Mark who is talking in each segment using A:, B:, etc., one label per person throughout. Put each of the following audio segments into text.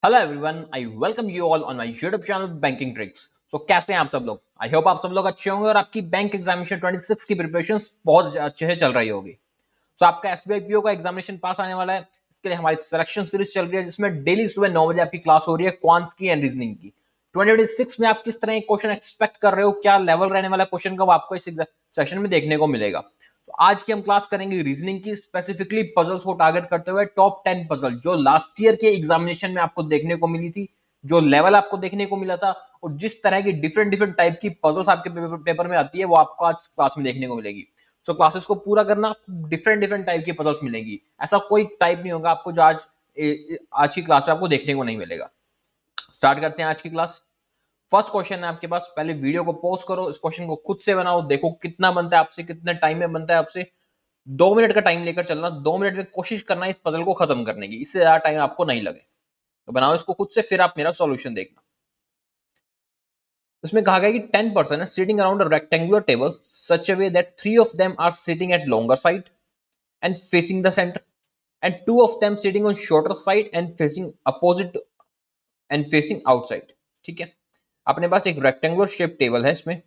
A: Hello everyone, I welcome you all on my YouTube channel banking tricks. तो कैसे हैं आप सब लोग? आई होप आप सब लोग अच्छे होंगे और आपकी बैंक एग्जामिनेशन 26 की प्रिपरेशन बहुत अच्छे से चल रही होगी। तो आपका एसबीआई पीओ का एग्जामिनेशन पास आने वाला है। इसके लिए हमारी सिलेक्शन सीरीज चल रही है जिसमें डेली सुबह 9 बजे आपकी क्लास हो रही है क्वांट्स की एंड रीजनिंग की। 2026 में आप किस तरह के क्वेश्चन एक्सपेक्ट कर रहे हो, क्या लेवल रहने वाला क्वेश्चन का, वो आपको इस सेशन में देखने को मिलेगा। तो आज की हम क्लास करेंगे रीजनिंग की, स्पेसिफिकली पजल्स को टारगेट करते हुए टॉप 10 पजल जो लास्ट ईयर के एग्जामिनेशन में आपको देखने को मिली थी, जो लेवल आपको देखने को मिला था, और जिस तरह की डिफरेंट डिफरेंट टाइप की पजल्स आपके पेपर में आती है वो आपको आज क्लास में देखने को मिलेगी। सो क्लासेस को पूरा करना, डिफरेंट डिफरेंट टाइप की पजल्स मिलेंगी। ऐसा कोई टाइप नहीं होगा आपको जो आज की क्लास में आपको देखने को नहीं मिलेगा। स्टार्ट करते हैं आज की क्लास। फर्स्ट क्वेश्चन है आपके पास, पहले वीडियो को पॉज करो, इस क्वेश्चन को खुद से बनाओ, देखो कितना बनता है आपसे, कितने टाइम में बनता है आपसे। 2 मिनट का टाइम लेकर चलना, 2 मिनट में कोशिश करना इस पजल को खत्म करने की, इससे ज्यादा टाइम आपको नहीं लगे। तो बनाओ इसको खुद से, फिर आप मेरा सॉल्यूशन देखना। इसमें कहा गया कि 10 पर्सन है sitting around a rectangular table such a way that 3 of them are sitting at longer side and facing the centre, and 2 of them sitting on shorter side and facing opposite and facing outside. ठीक है, अपने पास एक rectangular shape table है। इसमें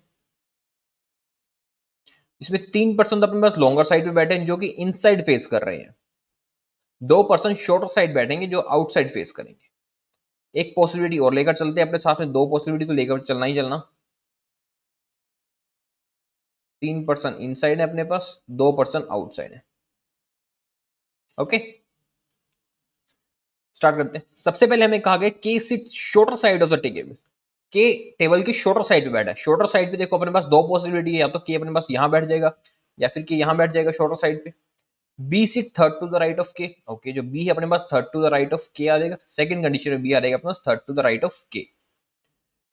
A: इसमें 3% अपने पास longer side पे बैठे हैं जो कि इनसाइड फेस कर रहे हैं, 2% शॉर्टर साइड बैठेंगे जो आउटसाइड फेस करेंगे। एक पॉसिबिलिटी और लेकर चलते हैं अपने साथ में, 2 पॉसिबिलिटी तो लेकर चलना ही चलना। 3% इनसाइड है अपने पास, 2% आउटसाइड है। ओके, स्टार्ट करते हैं। सबसे पहले हमें कहा गया के sit shorter side of the table. के टेबल की शॉर्टर साइड पे बैठा है। शॉर्टर साइड पे देखो अपने पास 2 पॉसिबिलिटी है, या तो के अपने पास यहां बैठ जाएगा या फिर के यहां बैठ जाएगा शॉर्टर साइड पे। B sit third to the right of K. Okay, जो बी है अपने पास third to the right of K आ जाएगा। सेकंड कंडीशन में बी आ जाएगा अपने पास third to the right of K.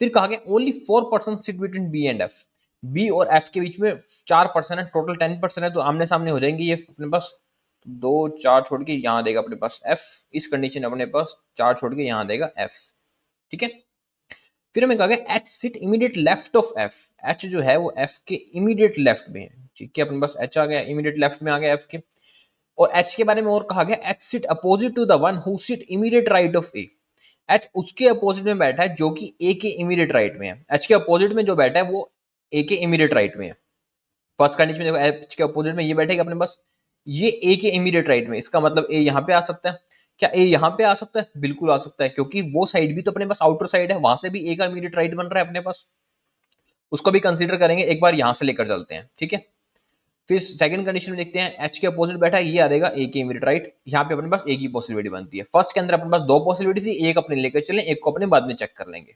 A: फिर कहा गया only 4% sit between B and F. B और एफ के बीच में 4% है, टोटल 10% है, तो आमने सामने हो जाएंगे ये अपने पास। 2 4 छोड़ के यहाँ देगा अपने पास एफ। इस कंडीशन में अपने पास 4 छोड़ के यहाँ देगा एफ। ठीक है, फिर हमें कहा गया H sit immediate left of F. H जो है वो एफ के इमीडिएट लेफ्ट में है। ठीक है, अपने पास एच आ गया, इमीडिएट लेफ्ट में आ गया एफ के। और एच के बारे में और कहा गया H sit opposite to the one who sit immediate right of A. H उसके अपोजिट में बैठा है जो कि ए के इमीडिएट राइट में है। एच के अपोजिट में जो बैठा है वो ए के इमीडिएट राइट में है। फर्स्ट कंडीशन में देखो, एच के अपोजिट में ये बैठेगा अपने पास, ये ए के इमीडिएट राइट में। इसका मतलब ए यहाँ पे आ सकता है। क्या ए यहाँ पे आ सकता है? बिल्कुल आ सकता है, क्योंकि वो साइड भी तो अपने पास आउटर साइड है, वहां से भी ए का इमीडिएट राइट बन रहा है अपने पास। उसको भी कंसीडर करेंगे, एक बार यहां से लेकर चलते हैं। ठीक है, फिर सेकंड कंडीशन में देखते हैं, एच के अपोजिट बैठा है, ये आ जाएगा ए के इमीडिएट राइट। यहाँ पे अपने पास एक ही पॉसिबिलिटी बनती है। फर्स्ट के अंदर अपने पास 2 पॉसिबिलिटी थी, एक अपने लेकर चले, एक को अपने बाद में चेक कर लेंगे।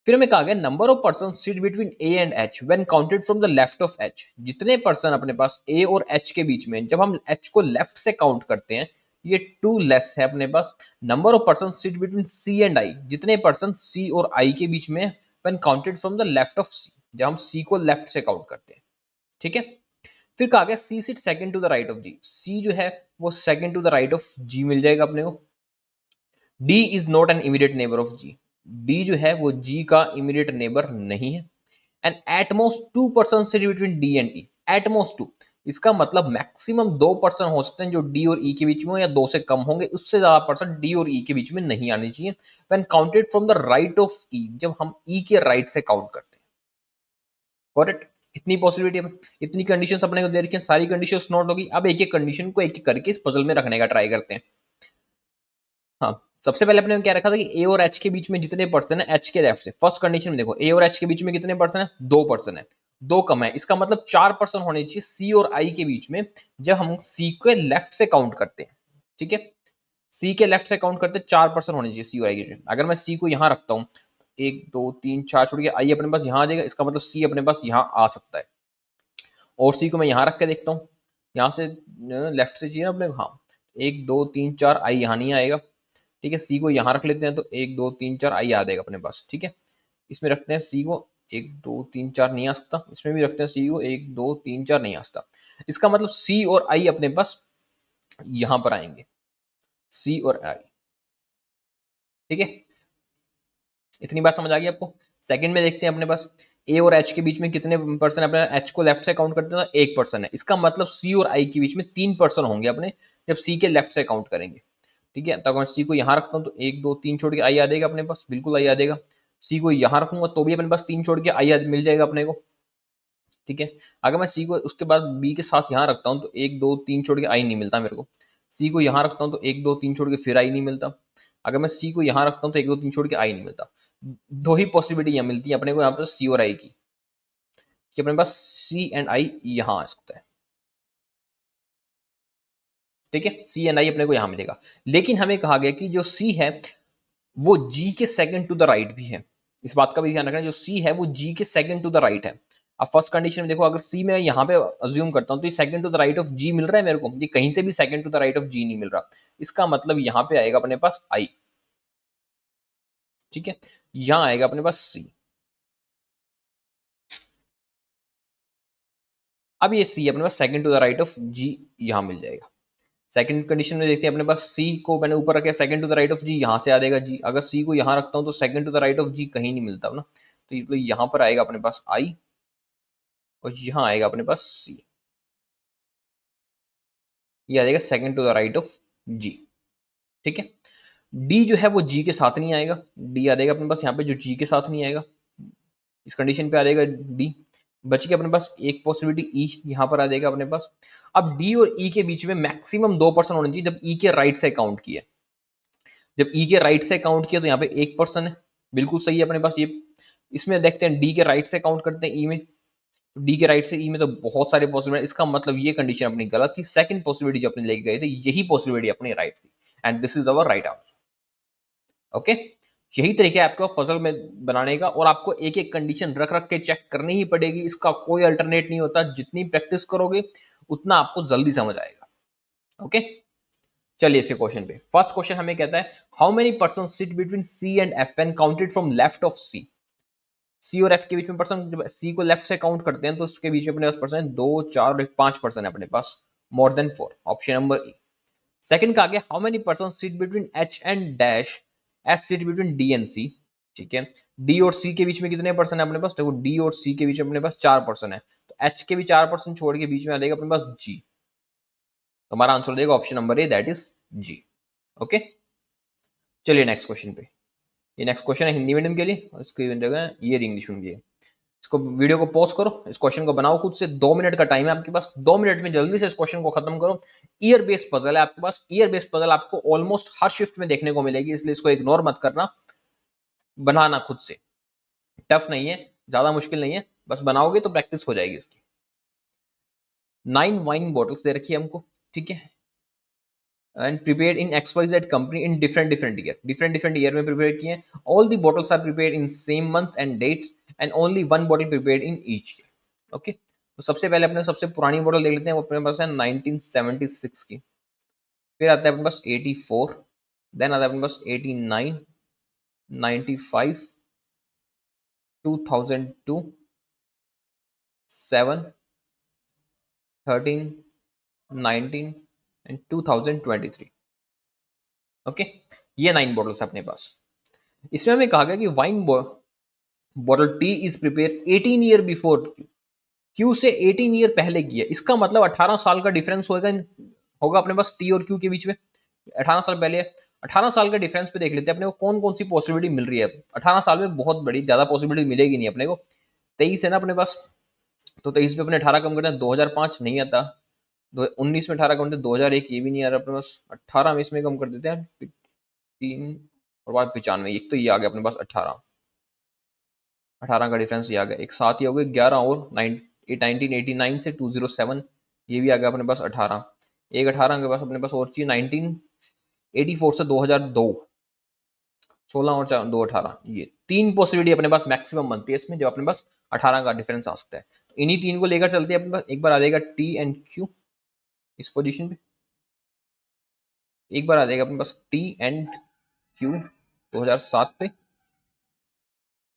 A: फिर हमें कहा गया number of person seat between A and H when counted from the left of H. जितने पर्सन अपने पास ए और एच के बीच में, जब हम एच को लेफ्ट से काउंट करते हैं, ये 2 लेस है अपने पास। Number of person seat between C and I, जितने पर्सन सी और आई के बीच में when counted from the left of C, जब हम सी को लेफ्ट से काउंट करते हैं। ठीक है, फिर कहा गया C sit second to the right of G. C जो है वो second to the right of G मिल जाएगा अपने को। D is not an immediate neighbour of G. D जो है वो जी का इमीडिएट नेबर नहीं है। And at most 2% sit between D and E. At most 2, इसका मतलब मैक्सिमम 2% हो सकते हैं जो डी और ई के बीच में हो, या 2 से कम होंगे, उससे ज्यादा पर्सन डी और ई के बीच में नहीं आनी चाहिए when counted from the right of E, जब हम ई के राइट से काउंट करते हैं। Got it? इतनी पॉसिबिलिटी है, इतनी कंडीशंस अपने को दे रखी हैं, सारी कंडीशंस नोट होगी। अब एक एक कंडीशन को एक एक करके इस पजल में रखने का ट्राई करते हैं। हाँ, सबसे पहले अपने क्या रखा था कि ए और एच के बीच में जितने पर्सन है एच के लेफ्ट से। फर्स्ट कंडीशन में देखो, ए और एच के बीच में कितने पर्सन है? 2% है, 2 कम है। इसका मतलब 4% होने चाहिए सी और आई के बीच में, जब हम सी के लेफ्ट से काउंट करते हैं। ठीक है, सी के लेफ्ट से काउंट करते हैं, 4% होने चाहिए सी और आई के बीच में। अगर मैं सी को यहाँ रखता हूँ, 1 2 3 4 छोड़ के आई अपने पास यहाँ आ जाएगा, इसका मतलब सी अपने पास यहाँ आ सकता है। और सी को मैं यहाँ रख के देखता हूँ, यहाँ से लेफ्ट से चाहिए ना अपने को। हाँ, 1 2 3 4 आई यहाँ नहीं आएगा। ठीक है, सी को यहाँ रख लेते हैं, तो 1 2 3 4 आई आ जाएगा अपने पास। ठीक है, इसमें रखते हैं सी को, 1 2 3 4 नहीं आ सकता। इसमें भी रखते हैं सी को, 1 2 3 4 नहीं आ सकता। इसका मतलब सी और आई अपने पास यहाँ पर आएंगे, सी और आई। ठीक है, इतनी बात समझ आ गई आपको? सेकंड में देखते हैं अपने पास ए और एच के बीच में कितने पर्सन अपने, एच को लेफ्ट से काउंट करते हैं तो 1% है। इसका मतलब सी और आई के बीच में 3% होंगे अपने, जब सी के लेफ्ट से काउंट करेंगे। ठीक है। तो अगर मैं सी को यहाँ रखता हूँ तो 1 2 3 छोड़ के आई आ जाएगा अपने पास, बिल्कुल आई आ जाएगा। सी को यहाँ रखूंगा तो भी अपने पास 3 छोड़ के आई मिल जाएगा अपने को, ठीक है। अगर मैं सी को उसके बाद बी के साथ यहाँ रखता हूँ तो 1 2 3 छोड़ के आई नहीं मिलता मेरे को। सी को यहाँ रखता हूँ तो 1 2 3 छोड़ के फिर आई नहीं मिलता। अगर मैं सी को यहाँ रखता हूँ तो 1 2 3 छोड़ के आई नहीं मिलता। दो ही पॉसिबिलिटी यहाँ मिलती है अपने को यहाँ पर सी और आई की, कि अपने पास सी एंड आई यहाँ आ सकता है, ठीक है। सी एंड आई अपने को यहाँ मिलेगा। लेकिन हमें कहा गया कि जो सी है वो जी के सेकंड टू द राइट भी है। इस बात का भी ध्यान रखना, जो सी है वो जी के सेकंड टू द राइट है। अब फर्स्ट कंडीशन में देखो, अगर सी में यहाँ पे अज्यूम करता हूँ तो ये second to the right of G मिल रहा है मेरे को, ये कहीं से भी second to the right of G नहीं मिल रहा। इसका मतलब यहाँ पे आएगा अपने पास आई, ठीक है। यहाँ आएगा अपने पास सी। अब ये सी अपने पास second to the right of G यहाँ मिल जाएगा। सेकंड कंडीशन में देखते हैं अपने पास सी को मैंने ऊपर रखा, second to the right of G यहाँ से आ जाएगा जी। अगर सी को यहाँ रखता हूँ तो second to the right of G कहीं नहीं मिलता ना, तो ये तो यहाँ पर आएगा अपने पास आई और यहाँ आएगा अपने पास सी। ये आ जाएगा second to the right of G, ठीक है। डी जो है वो जी के साथ नहीं आएगा, डी आ जाएगा अपने पास यहाँ पे जो जी के साथ नहीं आएगा, इस कंडीशन पे आ जाएगा डी। बच गया अपने पास एक पॉसिबिलिटी ई, यहाँ पर आ जाएगा अपने पास। अब डी और ई के बीच में मैक्सिमम 2% होना चाहिए जब ई के राइट से काउंट किया। जब ई के राइट से काउंट किया तो यहाँ पे 1% है, बिल्कुल सही है अपने पास ये। इसमें देखते हैं डी के राइट से काउंट करते हैं ई में, डी के राइट से ई में तो बहुत सारे पॉसिबिलिटी, इसका मतलब ये कंडीशन अपनी गलत थी। सेकंड पॉसिबिलिटी जो अपने लेके गए थे यही पॉसिबिलिटी अपनी राइट थी, and this is our right answer, okay. यही तरीका है आपका पजल में बनाने का, और आपको एक एक कंडीशन रख रख के चेक करनी ही पड़ेगी, इसका कोई अल्टरनेट नहीं होता। जितनी प्रैक्टिस करोगे उतना आपको जल्दी समझ आएगा, ओके। चलिए इसे क्वेश्चन पे, फर्स्ट क्वेश्चन हमें कहता है how many person sit between C and F when counted from left of C. C और एफ के बीच में पर्सन, जब सी को लेफ्ट से काउंट करते हैं तो उसके बीच में अपने पास पर्सन 2 4 और 5 पर्सन है अपने पास, more than 4, option number A. Second का आगे how many person sit between H and dash S sit between D and C, ठीक है। डी और सी के बीच में कितने पर्सन है अपने पास, देखो डी और सी के बीच में अपने पास 4 पर्सन है, तो एच के भी 4 पर्सन छोड़ के बीच में आ जाएगा अपने पास जी। तो हमारा आंसर हो जाएगा option number A, that is G, okay. चलिए नेक्स्ट क्वेश्चन पे। ये नेक्स्ट क्वेश्चन है हिंदी मीडियम के लिए, इसकी जगह ये इंग्लिश मीडियम के लिए। इसको वीडियो को पॉज करो, इस क्वेश्चन को बनाओ खुद से, 2 मिनट का टाइम है आपके पास, 2 मिनट में जल्दी से इस क्वेश्चन को खत्म करो। ईयर बेस्ड पजल है आपके पास, ईयर बेस्ड पजल आपको ऑलमोस्ट हर शिफ्ट में देखने को मिलेगी, इसलिए इसको इग्नोर मत करना, बनाना खुद से। टफ नहीं है, ज्यादा मुश्किल नहीं है, बस बनाओगे तो प्रैक्टिस हो जाएगी इसकी। 9 वाइन बॉटल्स दे रखी है हमको, ठीक है, and prepared in XYZ company in different year में प्रिपेयर किए हैं। All the bottles are prepared in same month and date and only one bottle prepared in each year, okay. तो सबसे पहले अपने सबसे पुरानी बॉटल देख लेते हैं, वो अपने पास है 1976 की, फिर आता है अपने पास 84, देन आता है अपने पास 89, 95, 2002, 7, 13, 19 एंड 2023, ओके। ये 9 बॉटल्स है अपने पास। इसमें हमें कहा गया कि wine bottle T is prepare 18 year before Q से 18 ईयर पहले की है। इसका मतलब 18 साल का डिफरेंस होगा होगा अपने पास टी और क्यू के बीच में, 18 साल पहले है। 18 साल का डिफरेंस पे देख लेते हैं अपने को कौन कौन सी पॉसिबिलिटी मिल रही है। 18 साल में बहुत बड़ी ज्यादा पॉसिबिलिटी मिलेगी नहीं अपने को, 23 है ना अपने पास, तो 23 पे अपने 18 कम करते हैं, 2005 नहीं आता, 19 में 18 कम करते हैं, 2001 ये भी नहीं आ रहा अपने पास, 18 में इसमें कम कर देते हैं 3 और बाद 95, एक तो ये आ गया अपने पास 18, 18 का डिफरेंस ये आ गया, एक साथ ही हो गए 11 और 1989 से 207, ये भी आ गया अपने पास 18, एक 18 के पास अपने पास और चाहिए 1984 से 2002, 16 और 4 2 18, ये 3 पॉसिबिलिटी अपने पास मैक्सिमम बनती है इसमें, जो अपने पास 18 का डिफरेंस आ सकता है। तो इन्हीं 3 को लेकर चलते हैं अपने पास। एक बार आ जाएगा टी एंड क्यू इस पोजीशन पे, एक बार आ जाएगा अपने पास टी एंड क्यू 2007 पे,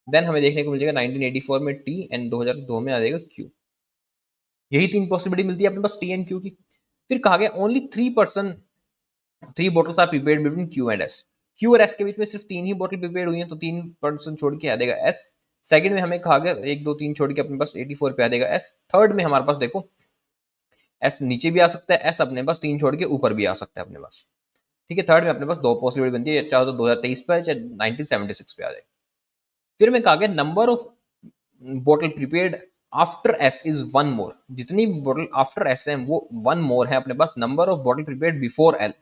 A: देन हमें देखने को मिल जाएगा 1984 में टी एंड 2002 में आ जाएगा क्यू। यही 3 पॉसिबिलिटी मिलती है अपने पास टी एंड क्यू की। फिर कहा गया only 3 bottles are prepared between Q and S. Q और एस के बीच में सिर्फ 3 ही बॉटल प्रिपेयर हुई हैं, तो 3% छोड़ के आ जाएगा एस। सेकंड में हमें कहा गया 1 2 3 छोड़ के अपने पास 84 पे आ जाएगा एस। थर्ड में हमारे पास देखो एस नीचे भी आ सकता है, एस अपने पास 3 छोड़ के ऊपर भी आ सकता है अपने पास। ठीक है, थर्ड में अपने पास दो पॉसिबिलिटी बनती है, चाहे तो 2023 पे चाहे 1976 पे आ जाए। फिर मैं कहा गया नंबर ऑफ बोतल prepaid after S is one मोर, जितनी बोतल आफ्टर एस है वो वन मोर है अपने पास नंबर ऑफ बोतल प्रीपेड बिफोर एल,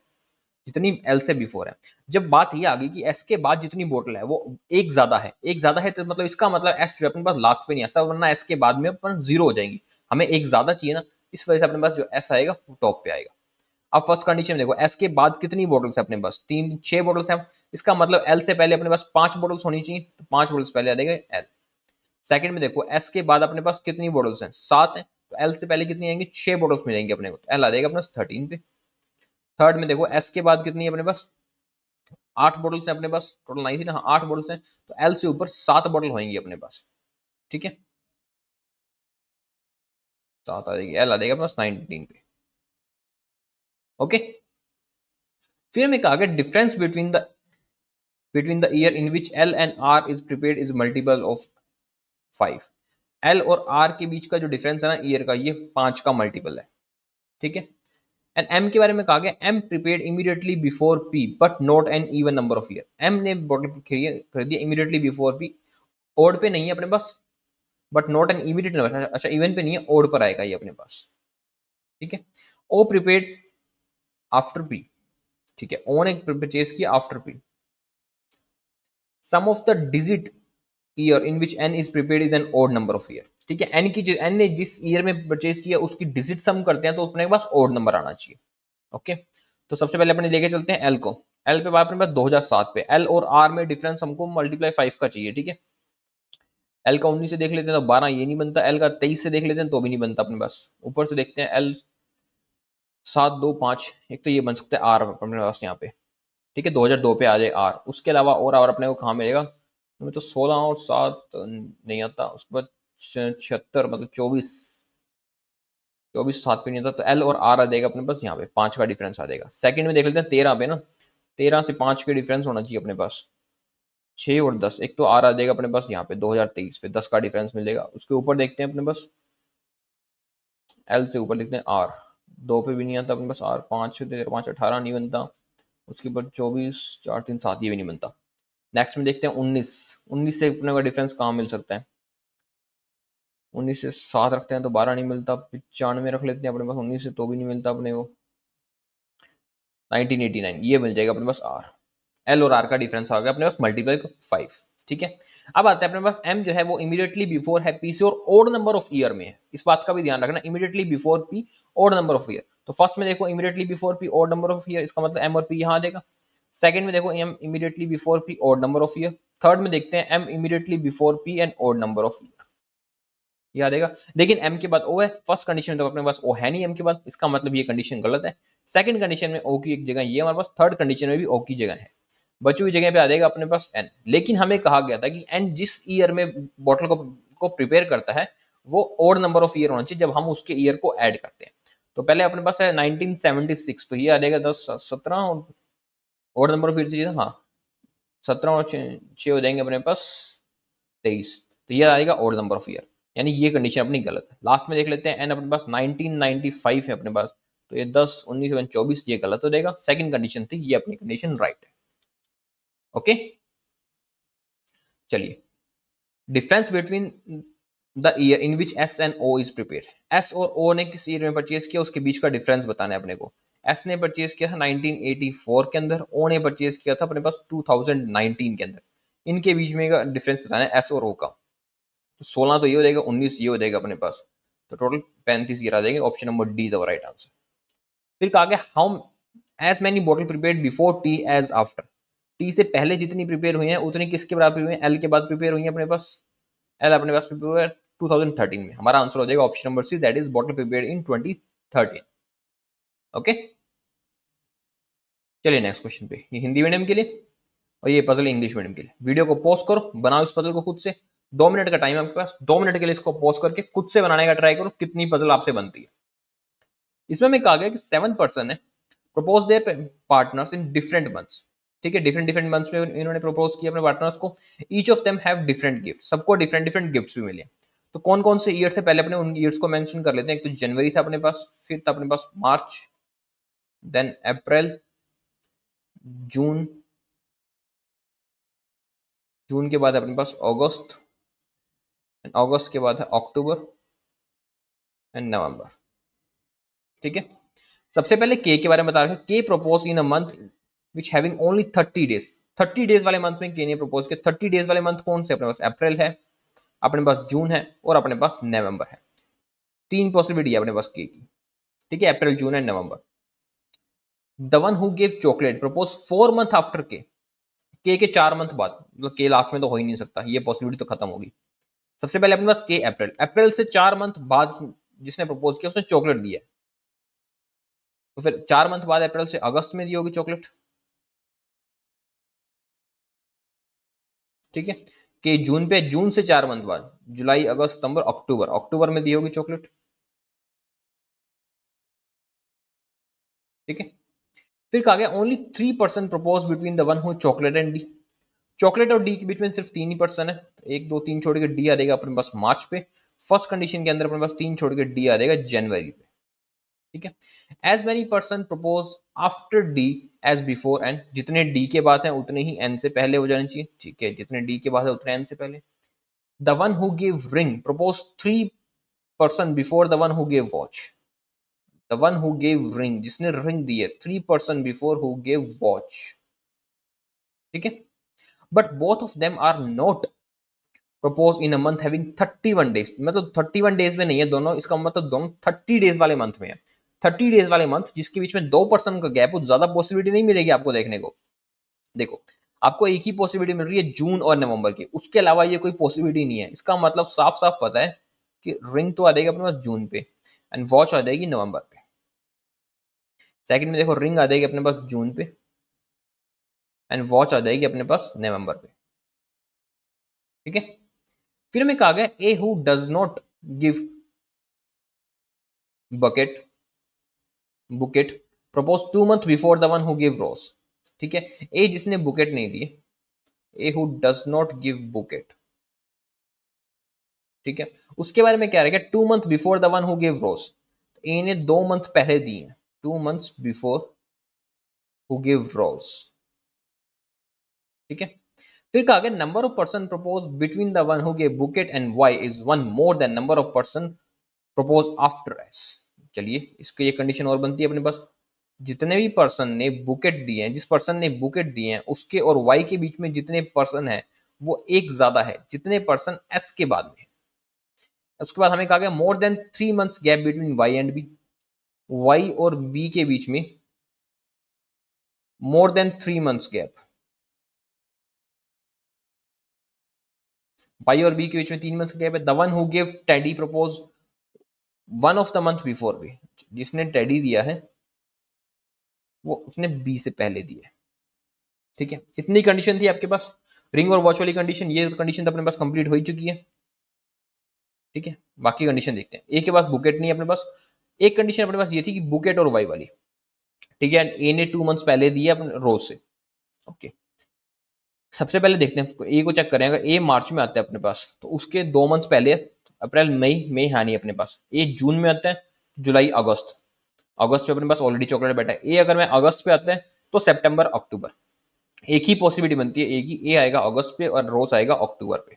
A: जितनी एल से बिफोर है। जब बात ये आ गई कि एस के बाद जितनी बोतल है वो एक ज्यादा है, एक ज्यादा है तो मतलब इसका मतलब एस जो अपने पास लास्ट पे नहीं आता, वरना एस के बाद में अपन जीरो हो जाएंगी, हमें एक ज्यादा चाहिए ना, इस वजह से अपने पास जो एस आएगा वो टॉप पे आएगा। अब फर्स्ट कंडीशन देखो, एस के बाद कितनी बॉटल्स है अपने पास, तीन छह बॉटल्स है, इसका मतलब एल से पहले अपने पास पांच बॉटल्स होनी चाहिए, तो पांच बॉटल्स पहले आ जाएगा एल। सेकंड में देखो, एस के बाद अपने पास कितनी बॉटल्स हैं, सात है, तो एल से पहले कितनी आएंगी, छह बॉटल्स मिलेंगी अपने को, तो एल आ जाएगा अपने पास 13 पे। थर्ड में देखो, एस के बाद कितनी है अपने पास, आठ बॉटल्स हैं अपने पास, टोटल 9 थी ना, हाँ, आठ बॉटल्स हैं, तो एल से ऊपर सात बॉटल होंगी अपने पास, ठीक है, सात आ जाएगी, एल आ जाएगा अपने पास 19 पे। ओके, फिर हमें कहा गया difference between the year in which L and R is prepared is multiple of 5। L और आर के बीच का जो डिफरेंस है ना ईयर का, ये 5 का मल्टीपल है, ठीक है। एंड एम के बारे में कहा गया M prepared immediately before P but not an even number of year, M ने बॉटल खरीदी इमीडिएटली बिफोर पी, ओड पे नहीं है अपने पास, but not an immediate number, अच्छा इवन पे नहीं है, ओड पर आएगा ये अपने पास, ठीक है। ओ प्रिपेयर्ड आफ्टर पी, ठीक है, ओ ने परचेज किया after P. Sum of the digit year in which N is prepared is an odd number of year, ठीक है, एन ने जिस ईयर में परचेज किया उसकी डिजिट सम करते हैं तो अपने पास ओड नंबर आना चाहिए। ओके, तो सबसे पहले अपने लेके चलते हैं एल को, एल पे अपने पास 2007 पे, एल और आर में डिफरेंस हमको मल्टीप्लाई 5 का चाहिए, ठीक है। एल का 19 से देख लेते हैं तो 12 ये नहीं बनता, एल का 23 से देख लेते हैं तो भी नहीं बनता अपने पास, ऊपर से देखते हैं एल 7, 2, 5, एक तो ये बन सकता है आर अपने पास यहाँ पे, ठीक है, 2002 पे आ जाए आर, उसके अलावा और आर अपने को कहाँ मिलेगा, हमें तो 16 और 7 नहीं आता, उसके बाद 76 मतलब 24 7 पे नहीं आता, तो एल और आर आ जाएगा अपने पास यहाँ पे, 5 का डिफरेंस आ जाएगा। सेकंड में देख लेते हैं 13 पे ना, 13 से 5 के डिफरेंस होना चाहिए अपने पास, 6 और 10, एक तो आर आ जाएगा अपने पास यहाँ पे 2023 पे, 10 का डिफरेंस मिलेगा। उसके ऊपर देखते हैं अपने पास, एल से ऊपर देखते हैं आर, 2 पे भी नहीं आता अपने पास आर, 5 से 13 5 18 नहीं बनता, उसके ऊपर 24 4 3 7 ये भी नहीं बनता। नेक्स्ट में देखते हैं 19, 19 से अपने का डिफरेंस कहाँ मिल सकता है, 19 से 7 रखते हैं तो 12 नहीं मिलता, 95 रख लेते हैं अपने पास 19 से तो भी नहीं मिलता अपने को, 1989 ये मिल जाएगा अपने पास आर। एल और आर का डिफरेंस आ गया अपने पास मल्टीप्लाई 5, ठीक है। अब आता है अपने पास एम जो है वो इमीडिएटली बिफोर है पी से और ओड नंबर ऑफ ईयर में है, इस बात का भी ध्यान रखना, immediately before P odd number of year, तो फर्स्ट में देखो immediately before P odd number of year, इसका मतलब एम और पी यहाँ आ जाएगा। सेकंड में देखो M immediately before P odd number of year. Third में देखते हैं M immediately before P and odd number of year, ये आ जाएगा। लेकिन एम के बाद ओ है, फर्स्ट कंडीशन में तो अपने पास ओ है नहीं एम के बाद, इसका मतलब ये कंडीशन गलत है। सेकंड कंडीशन में ओ की एक जगह ये हमारे पास, थर्ड कंडीशन में भी ओ की जगह है, बची हुई जगह पे आ जाएगा अपने पास एन। लेकिन हमें कहा गया था कि एन जिस ईयर में बॉटल को प्रिपेयर करता है वो ओड नंबर ऑफ ईयर होना चाहिए जब हम उसके ईयर को ऐड करते हैं। तो पहले अपने पास है 1976, तो ये आ जाएगा 10 17 और ओड नंबर ऑफ ईयर चाहिए था, हाँ 17 और 6 हो जाएंगे अपने पास 23, तो ये आएगा ओड नंबर ऑफ ईयर, यानी ये कंडीशन अपनी गलत है। लास्ट में देख लेते हैं एन अपने पास 1995 है अपने पास, तो ये 10 19 24 ये गलत हो जाएगा, सेकंड कंडीशन थी, ये अपनी कंडीशन राइट है। ओके, चलिए, difference between the year in which S and O is prepare, S और ओ ने किस ईयर में परचेज किया उसके बीच का डिफरेंस बताना है अपने को। एस ने परचेज किया था 1984 के अंदर, ओ ने परचेज किया था अपने पास 2019 के अंदर, इनके बीच में का डिफरेंस बताना है एस और ओ का। तो 16 तो ये हो जाएगा, 19 ये हो जाएगा अपने पास, तो टोटल 35 ये आ जाएंगे, option number D is our right answer. फिर कहा गया how as many bottle prepared before T as after, T से पहले जितनी प्रिपेयर हुई हैं उतनी किसके बराबर हुई हैं, एल के बाद प्रिपेयर हुई हैं अपने पास, एल अपने पास प्रिपेयर हुआ है 2013 में, हमारा आंसर हो जाएगा option number C, that is bottle prepared in 2013। Okay, चलिए नेक्स्ट क्वेश्चन पे, ये हिंदी मीडियम के लिए और ये पजल इंग्लिश मीडियम के लिए। वीडियो को पॉज करो, बनाओ इस पजल को खुद से, 2 मिनट का टाइम है आपके पास, 2 मिनट के लिए इसको पॉज करके खुद से बनाने का ट्राई करो, कितनी पजल आपसे बनती है। इसमें मैं कहा गया कि 7 पर्सन है propose there partners in different months, ठीक है, डिफरेंट डिफरेंट मंथ्स में इन्होंने प्रपोज किया अपने पार्टनर्स को, each of them have different gift, सबको डिफरेंट डिफरेंट गिफ्ट्स भी मिले। तो कौन कौन से ईयर से, पहले अपने उन ईयर्स को मेंशन कर लेते हैं। एक तो जनवरी से अपने पास, फिर था अपने पास मार्च, देन अप्रैल, जून, जून के बाद अपने पास अगस्त, अगस्त के बाद है अक्टूबर एंड नवंबर। ठीक है, सबसे पहले के बारे में बता रहे हैं। के propose in a month which having only 30 days. 30 days वाले मंथ में के ने प्रपोज किया। 30 डेज वाले मंथ कौन से? अपने पास अप्रैल है, अपने पास जून है और अपने पास नवंबर है। तीन पॉसिबिलिटी है अपने पास के की। ठीक है, April, June and November. The one who give chocolate propose 4 month after K 4 month बाद, मतलब के लास्ट में तो हो ही नहीं सकता, ये पॉसिबिलिटी तो खत्म होगी। सबसे पहले अपने पास के अप्रैल, अप्रैल से 4 मंथ बाद जिसने प्रपोज किया उसने चॉकलेट दिया, तो फिर 4 मंथ बाद अप्रैल से अगस्त में दी होगी चॉकलेट। ठीक है, कि जून पे, जून से 4 मंथ बाद जुलाई, अगस्त, सितंबर, अक्टूबर, अक्टूबर में दी होगी चॉकलेट। ठीक है, फिर कहा गया only 3% propose between the one who chocolate and D. Chocolate और डी के बीच में सिर्फ 3 ही पर्सन है, तो 1 2 3 छोड़ के डी आ जाएगा अपने पास मार्च पे। फर्स्ट कंडीशन के अंदर अपने पास 3 छोड़ के डी आ जाएगा जनवरी पे। ठीक है, as many person propose after D as before N. जितने डी के बाद हैं उतने ही एन से पहले हो जाने चाहिए। ठीक है, जितने डी के बाद है उतने एन से पहले। The one who give ring propose 3 person before the one who give watch. The one who give ring, जिसने रिंग दी है, 3 person before who give watch. ठीक है, but both of them are not propose in a month having 31 days. मतलब 31 days में नहीं है दोनों, इसका मतलब दोनों 30 डेज वाले मंथ में है। 30 डेज वाले मंथ जिसके बीच में 2 पर्सन का गैप हो, ज्यादा पॉसिबिलिटी नहीं मिलेगी आपको देखने को। देखो, आपको एक ही पॉसिबिलिटी मिल रही है जून और नवंबर की, उसके अलावा ये कोई पॉसिबिलिटी नहीं है। इसका मतलब साफ साफ पता है कि रिंग तो आ जाएगी अपने पास जून पे एंड वॉच आ जाएगी नवंबर पे। सेकंड में देखो, रिंग आ जाएगी अपने पास जून पे एंड वॉच आ जाएगी अपने पास नवंबर पे। ठीक है, फिर में कहा गया A who does not give bucket bouquet propose 2 month before the one who give rose. ठीक है, ए जिसने बुकेट नहीं दी, A who does not give bouquet. ठीक है, उसके बारे में क्या रहेगा? 2 month before the one who give rose. A ने 2 मंथ पहले दी है, 2 months before who give rose. ठीक है, फिर कहा गया number of person propose between the one who give bouquet and Y is one more than number of person propose after S. चलिए, इसकी ये कंडीशन और बनती है अपने पास। जितने भी पर्सन ने बुकेट दिए हैं, जिस पर्सन ने बुकेट दिए हैं उसके और वाई के बीच में जितने पर्सन है वो एक ज्यादा है जितने पर्सन एस के बाद में। उसके बाद हमें कहा गया more than 3 months gap between Y and B. Y और बी के बीच में more than 3 months gap, Y और बी के बीच में 3 मंथ गैप है। The one who give teddy propose 1 of the month before B. जिसने टेडी दिया है वो उसने बी से पहले दिया है। ठीक है, इतनी कंडीशन थी आपके पास। रिंग और वॉच वाली कंडीशन, ये कंडीशन तो अपने पास कंप्लीट हो ही चुकी है। ठीक है, बाकी कंडीशन देखते हैं। ए के पास बुकेट नहीं है अपने पास। एक कंडीशन अपने पास ये थी कि बुकेट और वाई वाली। ठीक है, ए ने 2 मंथ्स पहले दिया अपने रोज से। ओके, सबसे पहले देखते हैं ए को चेक करें। अगर ए मार्च में आता है अपने पास तो उसके 2 मंथ्स पहले अप्रैल मई, मई है नहीं अपने पास। ए जून में आता है, जुलाई, अगस्त, अगस्त पे अपने पास ऑलरेडी चॉकलेट बैठा है। ए अगर मैं अगस्त पे आता है तो सितंबर, अक्टूबर। एक ही पॉसिबिलिटी बनती है, एक ही, ए आएगा अगस्त पे और रोज आएगा अक्टूबर पे।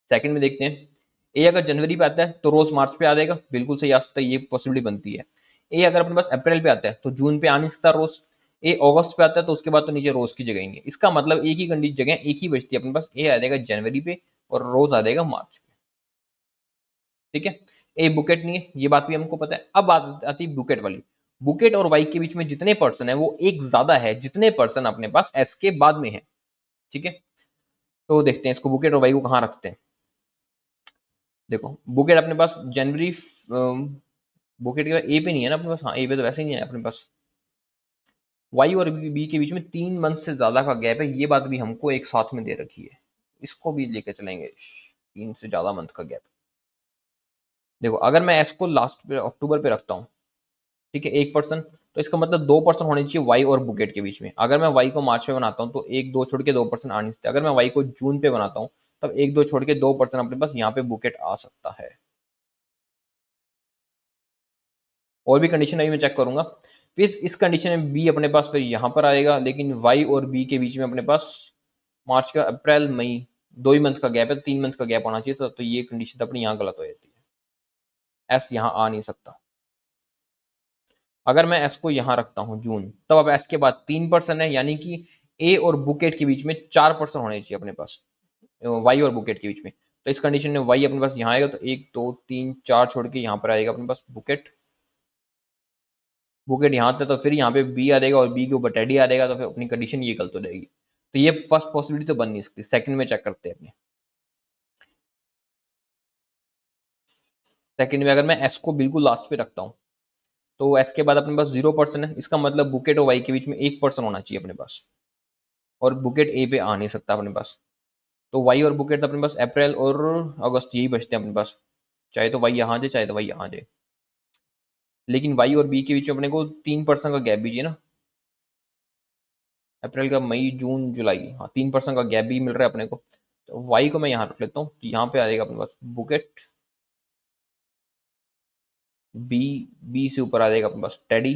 A: सेकंड में देखते हैं, ए अगर जनवरी पे आता है तो रोज मार्च पे आ जाएगा, बिल्कुल सही आ सकता है, ये पॉसिबिलिटी बनती है। ए अगर अपने पास अप्रैल पे आता है तो जून पे आ नहीं सकता रोज। ए अगस्त पे आता है तो उसके बाद तो नीचे रोज की जगह ही नहीं है। इसका मतलब एक ही कंडीशन, जगह एक ही बचती है अपने पास, ए आ जाएगा जनवरी पे और रोज आ जाएगा मार्च पे। ठीक है, ए बुकेट नहीं है, ये बात भी हमको पता है। अब बात आती है बुकेट वाली। बुकेट और वाई के बीच में जितने पर्सन है वो एक ज्यादा है जितने पर्सन अपने पास एस के बाद में है। ठीक है, तो देखते हैं इसको बुकेट और वाई को कहाँ रखते हैं। देखो, बुकेट अपने पास जनवरी, बुकेट के ए पे नहीं है ना अपने पास। हाँ, ए पे तो वैसे ही नहीं है अपने पास। वाई और बी के बीच में 3 मंथ से ज्यादा का गैप है, ये बात भी हमको एक साथ में दे रखी है। इसको भी लेके चलेंगे, 3 से ज्यादा मंथ का गैप। देखो, अगर मैं एस को लास्ट पे अक्टूबर पे रखता हूँ, ठीक है, 1 पर्सन, तो इसका मतलब 2 पर्सन होने चाहिए वाई और बुकेट के बीच में। अगर मैं वाई को मार्च में बनाता हूँ तो 1 2 छोड़ के 2 पर्सन आ नहीं सकते। अगर मैं वाई को जून पे बनाता हूँ तब 1 2 छोड़ के 2 पर्सन अपने पास यहाँ पे बुकेट आ सकता है। और भी कंडीशन अभी मैं चेक करूंगा। फिर इस कंडीशन में बी अपने पास फिर यहाँ पर आएगा, लेकिन वाई और बी के बीच में अपने पास मार्च का अप्रैल मई 2 ही मंथ का गैप है, 3 मंथ का गैप होना चाहिए था, तो ये कंडीशन अपनी यहाँ गलत हो जाती है, एस यहाँ आ नहीं सकता। अगर मैं एस को यहाँ रखता हूँ जून, तब अब एस के बाद 3% है, यानी कि ए और बुकेट के बीच में 4% होने चाहिए अपने पास, वाई और बुकेट के बीच में। तो इस कंडीशन में वाई अपने पास यहाँ आएगा, तो 1 2 3 4 छोड़ के यहाँ पर आएगा अपने पास बुकेट। बुकेट यहाँ था तो फिर यहाँ पे बी आ जाएगा और बी के ऊपर टेडी आ जाएगा, तो फिर अपनी कंडीशन ये गलत हो जाएगी। तो ये फर्स्ट पॉसिबिलिटी तो बन नहीं सकती, सेकंड में चेक करते हैं अपने। सेकंड में अगर मैं एस को बिल्कुल लास्ट पे रखता हूँ, तो एस के बाद अपने पास 0% है, इसका मतलब बुकेट और वाई के बीच में 1% होना चाहिए अपने पास, और बुकेट ए पे आ नहीं सकता अपने पास। तो वाई और बुकेट अपने पास अप्रैल और अगस्त यही बचते हैं अपने पास, चाहे तो वाई यहाँ जाए चाहे तो वाई यहाँ जाए, लेकिन वाई और बी के बीच में अपने को 3% का गैप भी चाहिए ना, अप्रैल का मई जून जुलाई, हाँ 3% का गैप भी मिल रहा है अपने को। तो वाई को मैं यहाँ रख लेता हूँ, तो यहाँ पे आ जाएगा अपने पास बुकेट, बी, बी से ऊपर आ जाएगा अपने पास टेडी।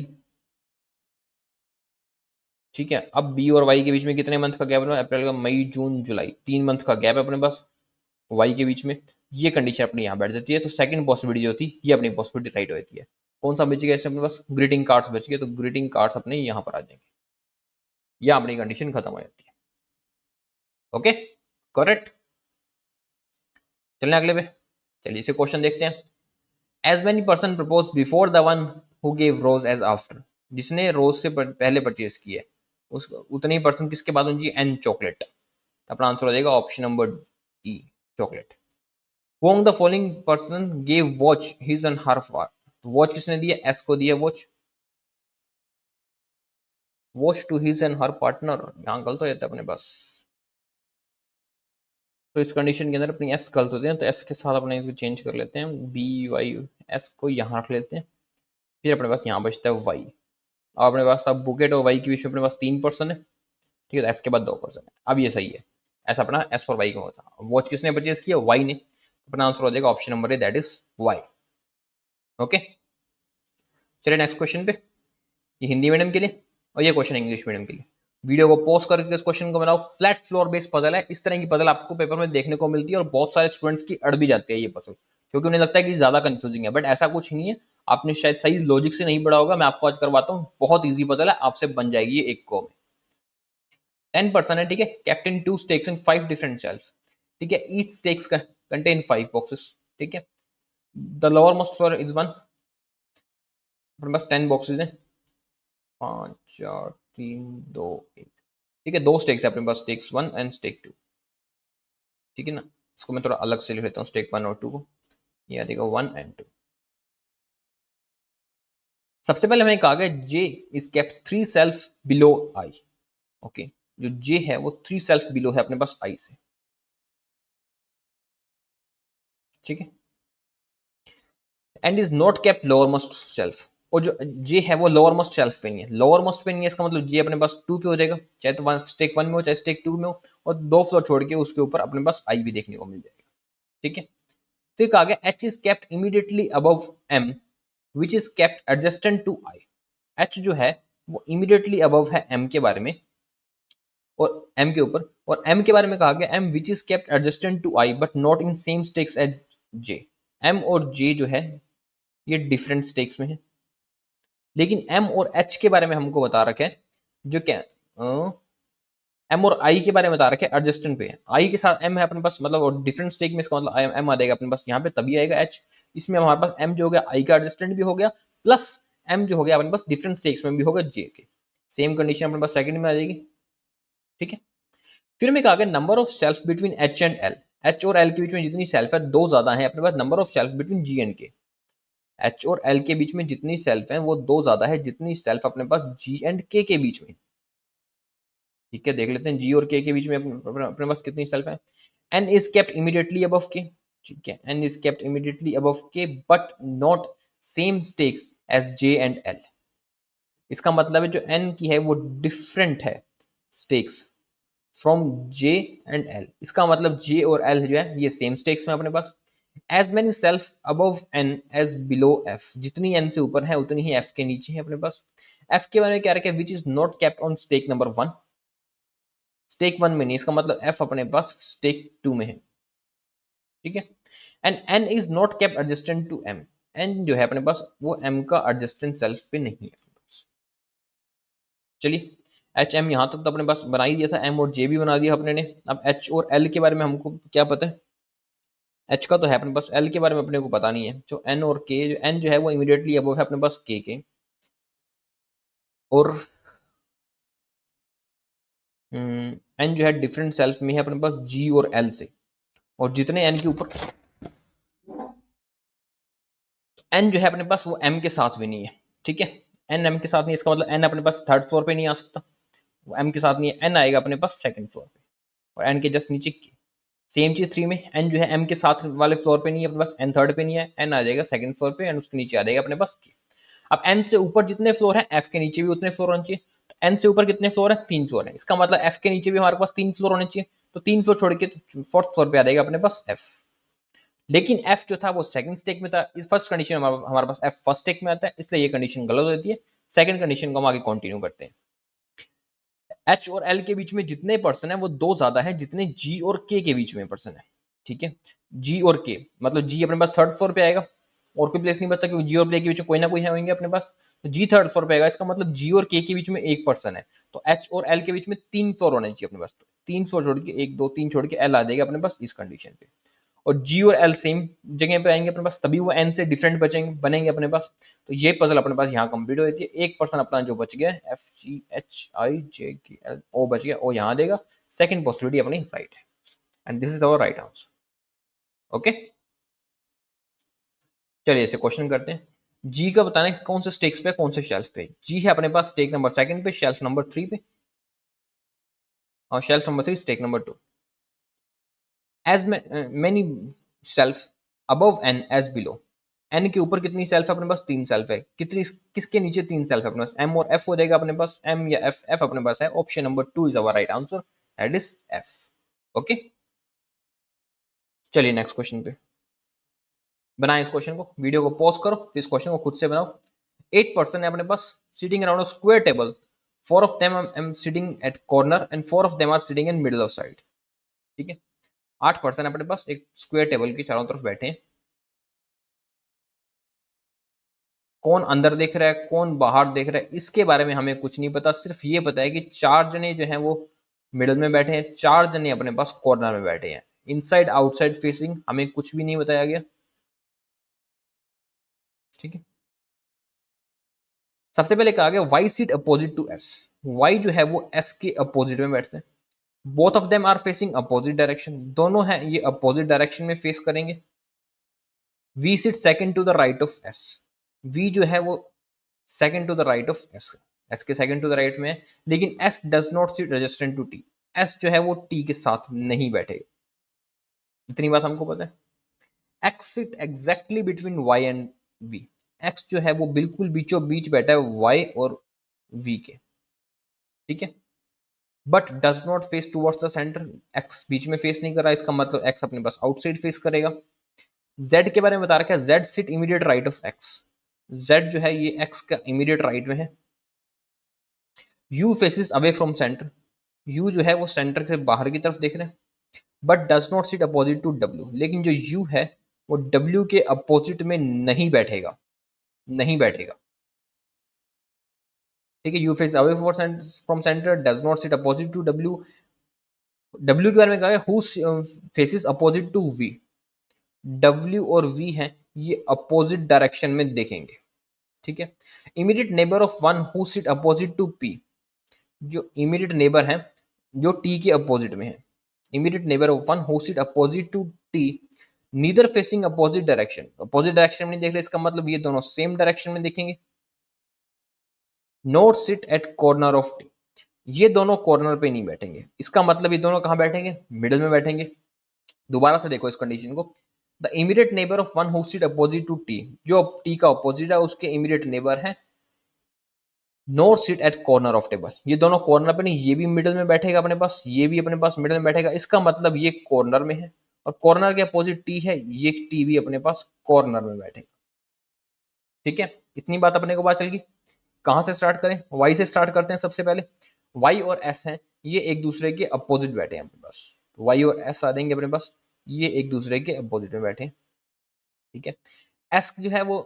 A: ठीक है, अब बी और वाई के बीच में कितने मंथ का गैप है, अप्रैल का मई जून जुलाई, 3 मंथ का गैप है अपने पास वाई के बीच में। ये कंडीशन अपनी यहाँ बैठ जाती है, तो सेकंड पॉसिबिलिटी जो थी ये अपनी पॉसिबिलिटी राइट होती है। कौन सा बच गया इससे अपने पास, ग्रीटिंग कार्ड्स बच गए, तो ग्रीटिंग कार्ड्स अपने यहाँ पर आ जाएंगे, या अपनी कंडीशन खत्म हो जाती है। Okay, correct. चलने अगले पे, चलिए इसे क्वेश्चन देखते हैं। As many person propose before the one who gave rose as after, जिसने रोज से पहले परचेज किया उस उतने ही पर्सन किसके बाद उनकी एन चॉकलेट। अपना आंसर हो जाएगा option number E, chocolate. Whom the following person gave watch his and her for, watch किसने दिया, एस को दिया watch, watch to his and her partner, यहाँ गलत हो जाता है अपने पास। तो इस कंडीशन के अंदर अपनी एस गलत होते हैं, तो एस के साथ अपने इसको चेंज कर लेते हैं, बी वाई, एस को यहाँ रख लेते हैं, फिर अपने पास यहाँ बचता है वाई। अब अपने पास था बुकेट और वाई के बीच में अपने पास 3% है, ठीक है, तो एस के बाद 2% है। अब ये सही है, ऐसा अपना एस और वाई का होता है। वॉच किसने परचेज किया, वाई ने, अपना आंसर हो जाएगा option number A, that is Y. Okay, चलिए नेक्स्ट क्वेश्चन पे। ये हिंदी मीडियम के लिए और ये क्वेश्चन इंग्लिश मीडियम के लिए। वीडियो को पॉज करके इस क्वेश्चन को बनाओ। फ्लैट फ्लोर बेस्ड पजल है, इस तरह की पजल आपको पेपर में देखने को मिलती है और बहुत सारे स्टूडेंट्स की अड़ भी जाती है ये पजल, क्योंकि उन्हें लगता है कि ज्यादा कंफ्यूजिंग है, बट ऐसा कुछ नहीं है। आपने शायद सही लॉजिक से नहीं पढ़ा होगा, मैं आपको आज करवाता हूँ, बहुत ईजी पजल है, आपसे बन जाएगी ये एक को में। 10% है, ठीक है, कैप्टन 2 स्टेक्स इन 5 डिफरेंट सेल्स, ठीक है, ईच स्टेक्स कंटेन 5 बॉक्सेस, ठीक है, the lower most floor is 1, अपने पास 10 बॉक्सेस हैं, 5 4 3 2 1, ठीक है, 2 स्टेक्स है अपने पास, स्टेक्स 1 एंड स्टेक 2, ठीक है ना। इसको मैं थोड़ा अलग से लिख लेता हूँ, स्टेक 1 और 2 को, ये आ जाएगा 1 एंड 2। सबसे पहले हमें कहा गया J is kept 3 shelf below I, okay, जो जे है वो 3 सेल्फ बिलो है अपने पास आई से, ठीक है, and is not kept lower most self, और जो जे है वो लोअर मोस्ट सेल्फ पे नहीं है, लोअर मोस्ट पे नहीं है, इसका मतलब जे अपने पास 2 पे हो जाएगा, चाहे तो स्टेक 1 में हो चाहे स्टेक 2 में हो, और 2 फ्लोर छोड़ के उसके ऊपर अपने पास आई भी देखने को मिल जाएगा, ठीक है। फिर कहा गया H is kept immediately above M which is kept adjacent to I, H जो है वो इमीडिएटली अबव है एम के बारे में, और एम के ऊपर, और एम के बारे में कहा गया M which is kept adjacent to I but not in same stacks as J, M और जे जो है ये डिफरेंट स्टेक्स में है, लेकिन एम और एच के बारे में हमको बता रखे हैं, जो क्या एम और आई के बारे में बता रखे एडजस्टेंट पे, आई के साथ एम है अपने पास, मतलब और डिफरेंट स्टेक में, इसका मतलब एम आ जाएगा अपने पास यहाँ पे, तभी आएगा एच। इसमें हमारे पास एम जो हो गया आई का एडजस्टेंट भी हो गया, प्लस एम जो हो गया अपने पास डिफरेंट स्टेक्स में भी होगा जे के, सेम कंडीशन अपने पास सेकंड में आ जाएगी, ठीक है। फिर में कहा गया number of shelf between H and L, H और एल के बीच में जितनी सेल्फ है 2 ज्यादा है अपने पास, number of shelf between G and K, H और एल के बीच में जितनी सेल्फ है वो 2 ज्यादा है जितनी सेल्फ अपने पास जी एंड के बीच में, ठीक है, देख लेते हैं जी और के बीच में अपने पास कितनी सेल्फ है। N is kept immediately above K, ठीक है, N is kept immediately above K but not same stacks as J and L, इसका मतलब है जो एन की है वो डिफरेंट है stakes from J and L, इसका मतलब जे और एल जो है ये सेम स्टेक्स में अपने पास। As many shelf above N as below F, जितनी एन से ऊपर है उतनी ही एफ के नीचे है अपने पास। एफ के बारे में क्या रखा है, which is not kept on stack number 1, stack 1 में नहीं, इसका मतलब एफ अपने पास स्टेक 2 में है, ठीक है। And N is not kept adjacent to M, N जो है अपने पास वो एम का एडजस्टेंट सेल्फ पे नहीं है। चलिए एच एम यहाँ तक तो अपने पास बना ही दिया था, एम और जे भी बना दिया अपने ने। अब एच और एल के बारे में हमको क्या पता है, एच का तो है अपने पास, एल के बारे में अपने को पता नहीं है। जो एन और के, जो एन जो है वो इमीडिएटली अबव है अपने पास के, और एन जो है डिफरेंट सेल्फ में है अपने पास जी और एल से, और जितने एन के ऊपर, एन जो है अपने पास वो एम के साथ भी नहीं है, ठीक है। एन एम के साथ नहीं, इसका मतलब एन अपने पास थर्ड फ्लोर पे नहीं आ सकता, वो एम के साथ नहीं है, एन आएगा अपने पास सेकंड फ्लोर पे, और एन के जस्ट नीचे के। सेम चीज 3 में, एन जो है एम के साथ वाले फ्लोर पे नहीं है अपने पास, एन थर्ड पे नहीं है, एन आ जाएगा सेकंड फ्लोर पे, एंड उसके नीचे आ जाएगा अपने पास के। अब एन से ऊपर जितने फ्लोर है, एफ के नीचे भी उतने फ्लोर होने चाहिए। तो एन से ऊपर कितने फ्लोर है, 3 फ्लोर है, इसका मतलब एफ के नीचे भी हमारे पास 3 फ्लोर होने चाहिए। तो 3 फ्लोर छोड़ के फोर्थ फ्लोर पे आ जाएगा अपने पास एफ। लेकिन एफ जो था वो सेकंड स्टेक में था, इस फर्स्ट कंडीशन में हमारे पास एफ फर्स्ट स्टेक में आता है, इसलिए ये कंडीशन गलत होती है। सेकंड कंडीशन को हम आगे कंटिन्यू करते हैं। एच और एल के बीच में जितने पर्सन है वो 2 ज्यादा है जितने जी और के बीच में पर्सन है, ठीक है। जी और के मतलब जी अपने पास थर्ड फ्लोर पे आएगा, और कोई प्लेस नहीं बचता, क्योंकि जी और के बीच में कोई ना कोई है होंगे अपने पास। तो जी थर्ड फ्लोर पे आएगा, इसका मतलब जी और के बीच में एक पर्सन है। तो एच और एल के बीच में 3 फ्लोर होने चाहिए अपने पास। तो 3 फ्लोर छोड़ के 1 2 3 छोड़ के एल आ जाएगा अपने पास इस कंडीशन पे। और जी और एल सेम जगह पे आएंगे अपने पास, तभी वो एन से डिफरेंट बचेंगे बनेंगे अपने पास। तो ये पजल अपने पास यहाँ कंप्लीट हो जाती है। एक पर्सन अपना जो बच गया, एफ जी एच आई जे के एल ओ बच गया, ओ यहाँ देगा। सेकंड पॉसिबिलिटी अपनी राइट है, and this is our right answer. Okay, चलिए इसे क्वेश्चन करते हैं। जी का बताना है कौन से स्टेक्स पे कौन से शेल्फ पे। जी है अपने पास स्टेक नंबर 2 पे, शेल्फ नंबर 3 पे, और shelf number 3 stack number 2। As many shelf above N as below, N के ऊपर कितनी सेल्फ है अपने पास, 3 सेल्फ है। कितनी, किसके नीचे 3 सेल्फ है अपने पास, एम और एफ हो जाएगा अपने पास, एम या एफ, एफ अपने पास है। Option number 2 is our right answer, that is F. Okay, चलिए नेक्स्ट क्वेश्चन पे बनाए। इस क्वेश्चन को, वीडियो को पॉज करो, फिर इस क्वेश्चन को खुद से बनाओ। 8 पर्सन है अपने पास sitting around a square table, 4 of them am sitting at corner and 4 of them are sitting in middle of side, ठीक है। 8 पर्सन अपने पास एक स्क्वायर टेबल के चारों तरफ बैठे हैं। कौन अंदर देख रहा है, कौन बाहर देख रहा है, इसके बारे में हमें कुछ नहीं पता। सिर्फ ये पता है कि 4 जने जो हैं वो मिडिल में बैठे हैं, 4 जने अपने पास कॉर्नर में बैठे हैं। इनसाइड आउटसाइड फेसिंग हमें कुछ भी नहीं बताया गया, ठीक है। सबसे पहले कहा गया Y sit opposite to S, Y जो है वो एस के अपोजिट में बैठते हैं। Both of them are facing opposite direction, दोनों हैं ये अपोजिट डायरेक्शन में फेस करेंगे। V sit second to the right of S, V जो है वो second to the right of S, S के सेकंड टू द राइट में है। लेकिन S does not sit resistant to T, S जो है वो टी के साथ नहीं बैठेगा, इतनी बात हमको पता है। X sit exactly between Y and V, X जो है वो बिल्कुल बीचों बीच बैठा है वाई और वी के, ठीक है। But does not face towards the centre, X बीच में फेस नहीं कर रहा, इसका मतलब एक्स अपने पास आउटसाइड फेस करेगा। जेड के बारे में बता रखा है, Z sit immediate right of X, Z जो है ये एक्स का इमीडिएट राइट में है। U faces away from centre, U जो है वो सेंटर से बाहर की तरफ देख रहे हैं। But does not sit opposite to W, लेकिन जो यू है वो डब्ल्यू के अपोजिट में नहीं बैठेगा, नहीं बैठेगा, ठीक है। U face away from center, does not sit opposite to W. W के बारे में कहा है who faces opposite to V, W और वी हैं ये अपोजिट डायरेक्शन में देखेंगे, ठीक है। Immediate neighbour of one who sit opposite to P, जो इमीडिएट नेबर है जो टी के अपोजिट में है। Immediate neighbour of one who sit opposite to T neither facing opposite direction, opposite direction में नहीं देख रहे, इसका मतलब ये दोनों सेम डायरेक्शन में देखेंगे। Note seat at corner of T, ये दोनों कॉर्नर पे नहीं बैठेंगे, इसका मतलब ये दोनों कहां बैठेंगे, मिडिल में बैठेंगे। दोबारा से देखो इस कंडीशन को, the immediate neighbour of one who sit opposite to T, जो टी का अपोजिट है उसके इमीडिएट नेबर है। Not sit at corner of table, ये दोनों कॉर्नर पे नहीं, ये भी मिडिल में बैठेगा अपने पास, ये भी अपने पास मिडिल में बैठेगा, इसका मतलब ये कॉर्नर में है। और कॉर्नर के अपोजिट टी है, ये टी भी अपने पास कॉर्नर में बैठेगा, ठीक है। इतनी बात अपने को बात चल गई। कहाँ से स्टार्ट करें, वाई से स्टार्ट करते हैं सबसे पहले। वाई और एस हैं, ये एक दूसरे के अपोजिट बैठे हैं अपने पास, वाई और एस आ जाएंगे अपने पास, ये एक दूसरे के अपोजिट में बैठे हैं, ठीक है। एस जो है वो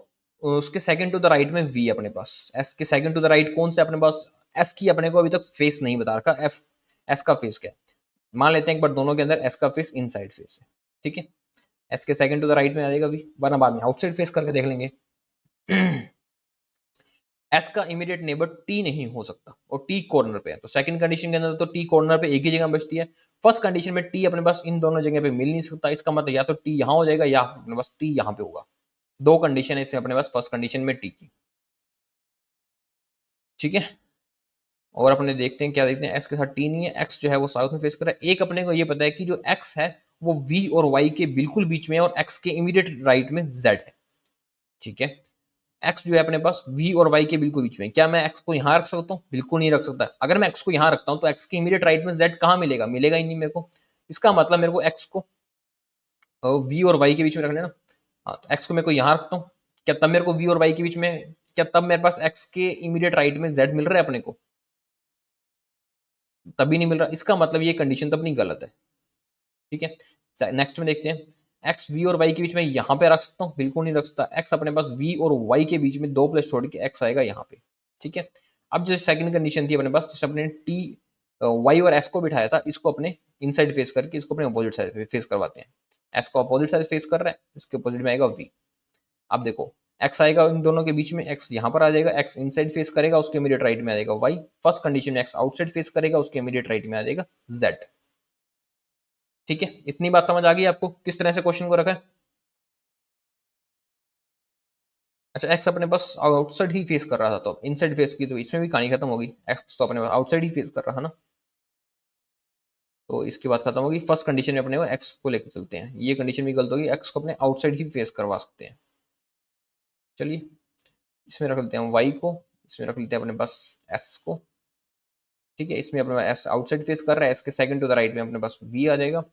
A: उसके सेकंड टू द राइट में वी अपने पास, एस के सेकंड टू द राइट कौन से अपने पास, एस की अपने को अभी तक फेस नहीं बता रखा, एफ एस का फेस क्या है, मान लेते हैं एक बार दोनों के अंदर एस का फेस इनसाइड फेस है, ठीक है। एस के सेकंड टू द राइट में आ जाएगा वी, वरना बाद में आउटसाइड फेस करके देख लेंगे। एस का इमीडिएट नेबर टी नहीं हो सकता और टी कॉर्नर पे है, तो सेकंड कंडीशन के अंदर तो टी कॉर्नर पे एक ही जगह बचती है। फर्स्ट कंडीशन में टी अपने पास इन दोनों जगह पे मिल नहीं सकता, इसका मतलब या तो टी यहाँ हो जाएगा या अपने पास टी यहाँ पे होगा। दो कंडीशन है इससे अपने पास फर्स्ट कंडीशन में टी की, ठीक है। और अपने देखते हैं क्या देखते हैं, एक्स के साथ टी नहीं है, एक्स जो है वो साउथ में फेस कर रहा है। एक अपने को ये पता है कि जो एक्स है वो वी और वाई के बिल्कुल बीच में है और एक्स के इमीडिएट राइट में जेड है, ठीक है। एक्स जो है अपने पास वी और वाई के बिल्कुल बीच में, क्या मैं एक्स को यहाँ रख सकता हूँ, बिल्कुल नहीं रख सकता। अगर मैं एक्स को यहाँ रखता हूँ तो एक्स के इमीडिएट राइट में जेड कहाँ मिलेगा, मिलेगा ही नहीं मेरे को। इसका मतलब मेरे को एक्स को वी और वाई के बीच में रखना है ना। हाँ, तो एक्स को मेरे को यहाँ रखता हूँ, क्या तब मेरे को वी और वाई के बीच में, क्या तब मेरे पास एक्स के इमीडिएट राइट में जेड मिल रहा है अपने को, तभी नहीं मिल रहा। इसका मतलब ये कंडीशन तो अपनी गलत है, ठीक है। नेक्स्ट में देखते हैं, एक्स वी और वाई के बीच में यहाँ पे रख सकता हूँ, बिल्कुल नहीं रख सकता। एक्स अपने पास वी और वाई के बीच में दो प्लेस छोड़ के एक्स आएगा यहाँ पे, ठीक है। अब जो सेकंड कंडीशन थी अपने पास, जैसे अपने टी वाई और एस को बिठाया था, इसको अपने इनसाइड फेस करके इसको अपने अपोजिट साइड पे फेस करवाते हैं। एस को अपोजिट साइड फेस कर रहा है, इसके अपोजिट में आएगा वी। अब देखो एक्स आएगा इन दोनों के बीच में, एक्स यहाँ पर आ जाएगा, एक्स इनसाइड फेस करेगा, उसके इमीडिएट राइट में आ जाएगा वाई। फर्स्ट कंडीशन में एक्स आउटसाइड फेस करेगा, उसके इमीडिएट राइट में आ जाएगा जेड, ठीक है। इतनी बात समझ आ गई आपको किस तरह से क्वेश्चन को रखा है। अच्छा, एक्स अपने पास आउटसाइड ही फेस कर रहा था, तो इनसाइड फेस की तो इसमें भी कहानी खत्म होगी, एक्स तो अपने पास आउटसाइड ही फेस कर रहा है ना, तो इसकी बात खत्म होगी। फर्स्ट कंडीशन में अपने को एक्स को लेकर चलते हैं, ये कंडीशन भी गलत होगी, एक्स को अपने आउटसाइड ही फेस करवा सकते हैं। चलिए इसमें रख लेते हैं वाई को, इसमें रख लेते हैं अपने पास एस को, ठीक है। इसमें अपने एस आउटसाइड फेस कर रहा है, एस के सेकंड टू द राइट में अपने पास वी आ जाएगा।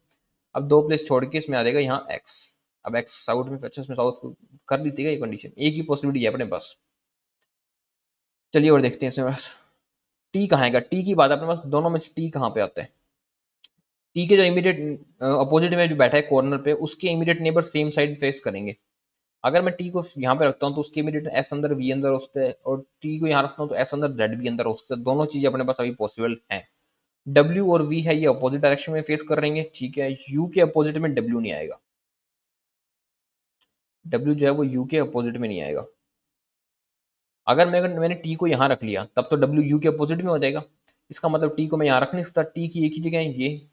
A: अब दो प्लेस छोड़ के इसमें आ जाएगा यहाँ एक्स। अब एक्स साउथ में, अच्छा इसमें साउथ कर दी थी ये कंडीशन, एक ही पॉसिबिलिटी है अपने पास। चलिए और देखते हैं इसमें टी कहाँ आएगा, टी की बात है अपने पास, दोनों में से टी कहाँ पे आता है। टी के जो इमीडिएट अपोजिट में जो बैठा है कॉर्नर पे, उसके immediate neighbour same side face करेंगे। अगर मैं टी को यहाँ पे रखता हूँ तो उसके इमीडिएट एस अंदर वी अंदर हो सकता है, और टी को यहाँ रखता हूँ तो एस अंदर जेड भी अंदर हो सकता है। दोनों चीजें अपने पास अभी पॉसिबल हैं। डब्ल्यू और वी है ये अपोजिट डायरेक्शन में फेस कर रहेंगे, ठीक है। यू के अपोजिट में डब्ल्यू नहीं आएगा, डब्ल्यू जो है वो यू के अपोजिट में नहीं आएगा। अगर मैंने टी को यहाँ रख लिया तब तो डब्ल्यू यू के अपोजिट में हो जाएगा। इसका मतलब टी को मैं यहाँ रख नहीं सकता, टी की एक ही जगह है ये,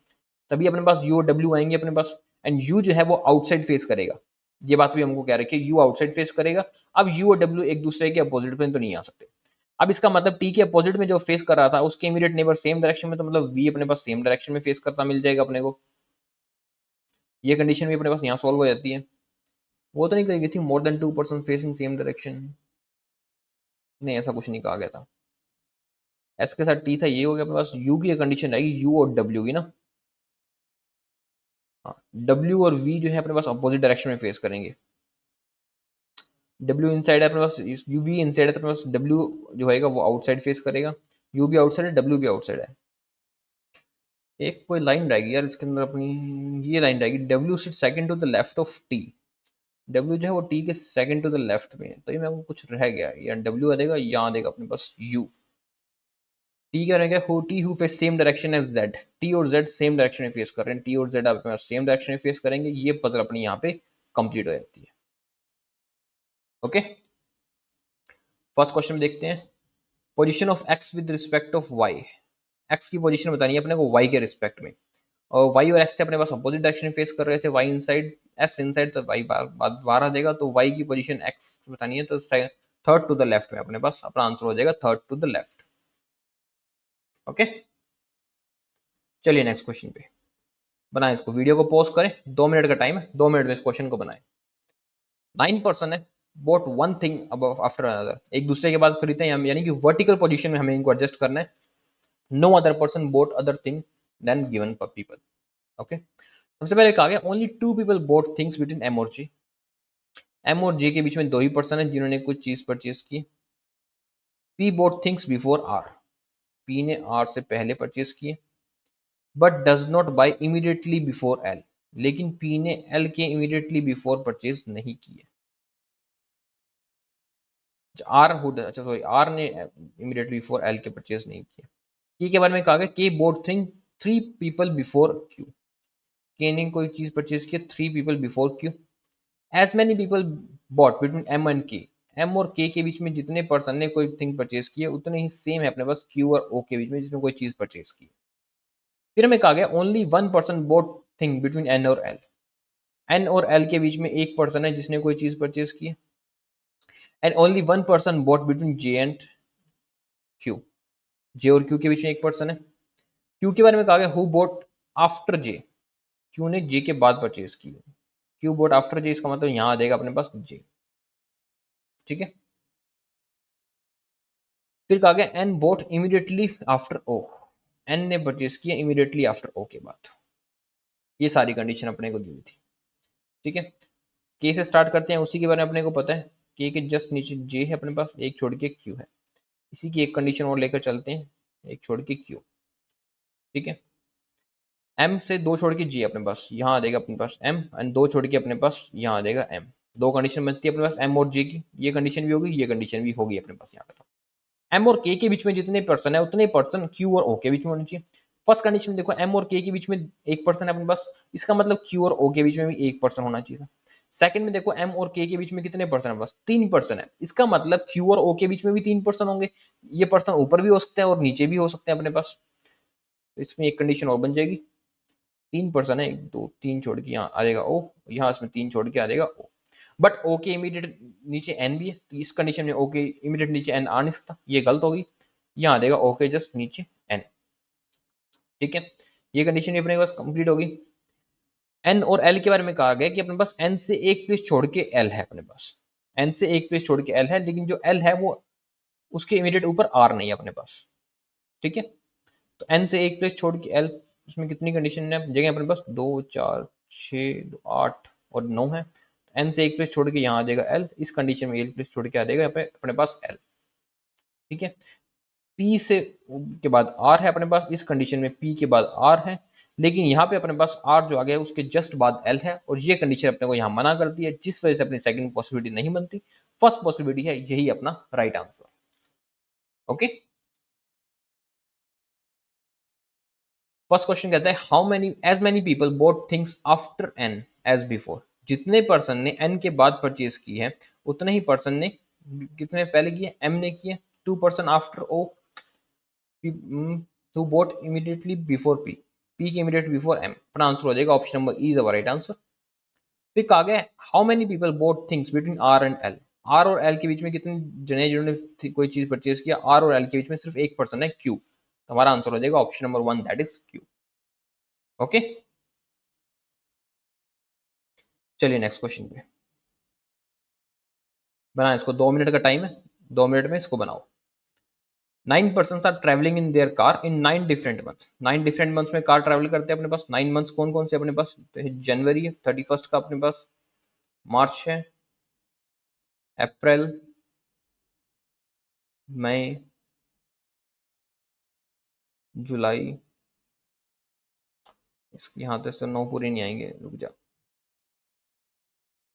A: तभी अपने पास यू और डब्ल्यू आएंगे अपने पास। एंड यू जो है वो आउटसाइड फेस करेगा, ये बात भी हमको कह रखी है, यू आउटसाइड फेस करेगा। अब यू और डब्ल्यू एक दूसरे के अपोजिट में तो नहीं आ सकते। अब इसका मतलब टी के अपोजिट में जो फेस कर रहा था उसके इमीडिएट नेबर सेम डायरेक्शन में, तो मतलब वी अपने पास सेम डायरेक्शन में फेस करता मिल जाएगा अपने को। ये कंडीशन भी अपने पास यहाँ सॉल्व हो जाती है। वो तो नहीं कही गई थी more than 2% facing same direction, नहीं ऐसा कुछ नहीं कहा गया था। एस के साथ टी था, ये हो गया अपने पास। यू की कंडीशन रहेगी यू और डब्ल्यू की ना, हाँ। डब्ल्यू और वी जो है अपने पास अपोजिट डायरेक्शन में फेस करेंगे। डब्ल्यू इनसाइड है अपने पास, यू भी इनसाइड है तो अपने पास डब्ल्यू जो होएगा वो आउटसाइड फेस करेगा। यू भी आउटसाइड है, डब्ल्यू भी आउटसाइड है। एक कोई लाइन रहेगी यार इसके अंदर अपनी, ये लाइन रहेगी, W sit second to the left of T. W जो है वो टी के सेकंड टू द लेफ्ट में है, तो ये मेरे को कुछ रह गया, या डब्ल्यू आ जाएगा, यहाँ आ जाएगा अपने पास यू। टी क्या रहेगा, who T who face same direction as Z, T और जेड सेम डायरेक्शन में फेस कर रहे हैं, टी और जेड अपने पास सेम डायरेक्शन में फेस करेंगे। ये पजल अपनी यहाँ पे कंप्लीट हो जाती है। ओके, फर्स्ट क्वेश्चन में देखते हैं, position of X with respect of Y. X की पोजीशन बतानी है अपने को वाई के रिस्पेक्ट में, और वाई और एस थे अपने पास अपोजिट डायरेक्शन में फेस कर रहे थे, वाई इनसाइड एस इनसाइड, तो वाई बाहर आ जाएगा। तो वाई की पोजीशन एक्स बतानी है, तो थर्ड टू द लेफ्ट में अपने पास अपना आंसर हो जाएगा, third to the left. Okay, चलिए नेक्स्ट क्वेश्चन पे बनाए इसको, वीडियो को पॉज करें, 2 मिनट का टाइम है, 2 मिनट में इस क्वेश्चन को बनाए। 9 पर्सन है बोट वन थिंग अब आफ्टर अनदर, एक दूसरे के बाद खरीदते हैं हम, यानी कि वर्टिकल पोजीशन में हमें इनको एडजस्ट करना है। No other person bought other thing than given people. Okay, सबसे पहले कहा गया only 2 people bought things between M और जी। एम और जे के बीच में 2 ही पर्सन है जिन्होंने कुछ चीज परचेज की। P bought things before R. P ने R से पहले परचेज किए, but does not buy immediately before L. लेकिन P ने L के इमीडिएटली बिफोर परचेज नहीं किए. आर अच्छा सॉरी, आर ने इमीडिएटली बिफोर एल के परचेज नहीं किए. के बारे में कहा गया K bought thing 3 people before Q. K ने कोई चीज परचेज किया 3 people before Q. As many people bought between M and K. M और के बीच में जितने पर्सन ने कोई थिंग परचेज किए उतने ही सेम है अपने पास क्यू और ओ के बीच में जिसमें कोई चीज परचेज की. फिर हमें कहा गया only one person bought thing between N और एल. एन और एल के बीच में एक पर्सन है जिसने कोई चीज परचेज की. And only one person bought between J and Q. J और क्यू के बीच में एक पर्सन है. क्यू के बारे में कहा गया who boat after J. Q ने जे के बाद परचेज की. क्यू बोट आफ्टर जे, इसका मतलब यहां आ जाएगा अपने पास जे. ठीक है. फिर कहा गया N bought immediately after O. N ने परचेज किया इमीडिएटली आफ्टर ओ के बाद. ये सारी कंडीशन अपने को दी हुई थी. ठीक है. के से स्टार्ट करते हैं, उसी के बारे में अपने को पता है. के जस्ट नीचे जे है अपने पास, एक छोड़ के क्यू है. इसी की एक कंडीशन और लेकर चलते हैं, एक छोड़ के क्यू. ठीक है. एम से दो छोड़ के जी अपने पास, यहाँ आ जाएगा अपने पास एम, एंड दो छोड़ के अपने पास यहाँ आ जाएगा एम. दो कंडीशन बनती है अपने पास एम और जे की. ये कंडीशन भी होगी, ये कंडीशन भी होगी अपने पास यहाँ पे. एम और के बीच में जितने पर्सन है उतने पर्सन क्यू और ओ के बीच में होने चाहिए. फर्स्ट कंडीशन में देखो एम और के बीच में एक पर्सन है अपने पास, इसका मतलब क्यू और ओ के बीच में भी एक पर्सन होना चाहिए था. सेकंड में देखो एम और के बीच में कितने पर्सन है, बस 3 पर्सन है, इसका मतलब क्यू और ओ के बीच में भी 3 पर्सन होंगे. ये पर्सन ऊपर भी हो सकते हैं और नीचे भी हो सकते हैं अपने पास. तो इसमें एक कंडीशन और बन जाएगी. 3 पर्सन है, 1 2 3 छोड़ के यहाँ आ जाएगा ओ, यहाँ इसमें 3 छोड़ के आ जाएगा ओ. बट ओ के इमीडिएट नीचे एन भी है, तो इस कंडीशन में ओ के इमीडिएट नीचे एन आ नहीं सकता, ये गलत होगी. यहाँ आ जाएगा ओ के जस्ट नीचे एन. ठीक है. ये कंडीशन अपने पास कंप्लीट होगी. एन और एल के बारे में कहा गया कि अपने पास एन से एक प्लेस छोड़ के एल है अपने पास. एन से एक प्लेस छोड़ के एल है, लेकिन जो एल है वो उसके इमीडिएट ऊपर आर नहीं है अपने पास. ठीक है. तो एन से एक प्लेस छोड़ के एल, उसमें कितनी कंडीशन है जगह अपने पास, 2 4 6 8 और 9 है. एन से एक प्लेस छोड़ के यहाँ आ जाएगा एल, इस कंडीशन में एक प्लेस छोड़ के आ जाएगा यहाँ पे अपने पास एल. ठीक है. पी से के बाद आर है अपने पास, इस कंडीशन में पी के बाद आर है, लेकिन यहाँ पे अपने पास आर जो आ गया है उसके जस्ट बाद एल है, और ये कंडीशन अपने को यहाँ मना करती है, जिस वजह से अपनी सेकंड पॉसिबिलिटी नहीं बनती. फर्स्ट पॉसिबिलिटी है, यही अपना right answer. Okay. First question कहता है how many as many people bought things after N as before. जितने पर्सन ने एन के बाद परचेज की है उतने ही पर्सन ने कितने पहले किए, एम ने किए. 2 person after O, who bought immediately before P. P के immediately before M. अपना आंसर हो जाएगा option number E is our right answer. फिर कहा गया how many people bought things between R and L. R और एल के बीच में कितने जने जिन्होंने कोई चीज परचेज किया. आर और एल के बीच में सिर्फ एक पर्सन है क्यू. तो हमारा आंसर हो जाएगा option number 1, that is Q. Okay. चलिए नेक्स्ट क्वेश्चन पे बना. इसको 2 मिनट का टाइम है, 2 मिनट में इसको बनाओ. 9 persons are traveling in their car in 9 different months. 9 different months में कार ट्रैवल करते हैं अपने पास. 9 months कौन कौन से अपने पास, तो जनवरी है 31 का अपने पास, मार्च है, अप्रैल, मई, जुलाई. यहाँ तक तो 9 पूरे नहीं आएंगे, रुक जा,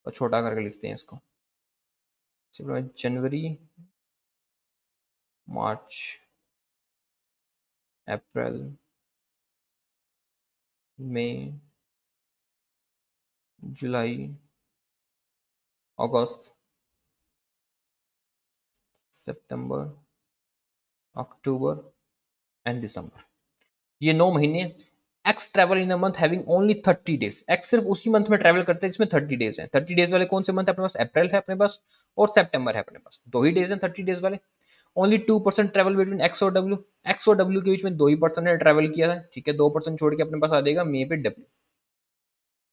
A: और छोटा करके लिखते हैं इसको. जनवरी, मार्च, अप्रैल, मई, जुलाई, अगस्त, सितंबर, अक्टूबर एंड दिसंबर. ये 9 महीने. X travel in a month having only 30 days. X सिर्फ उसी मंथ में ट्रेवल करते हैं जिसमें 30 डेज हैं. 30 डेज वाले कौन से मंथ है अपने पास, अप्रैल है अपने पास और सितंबर है अपने पास. 2 ही डेज हैं 30 डेज वाले. ओनली 2% ट्रेवल बिटवीन एक्स और डब्ल्यू. एक्स और डब्ल्यू के बीच में 2 ही पर्सन ने ट्रेवल किया है. ठीक है. 2% छोड़ के अपने पास आ जाएगा मे पे डब्ल्यू.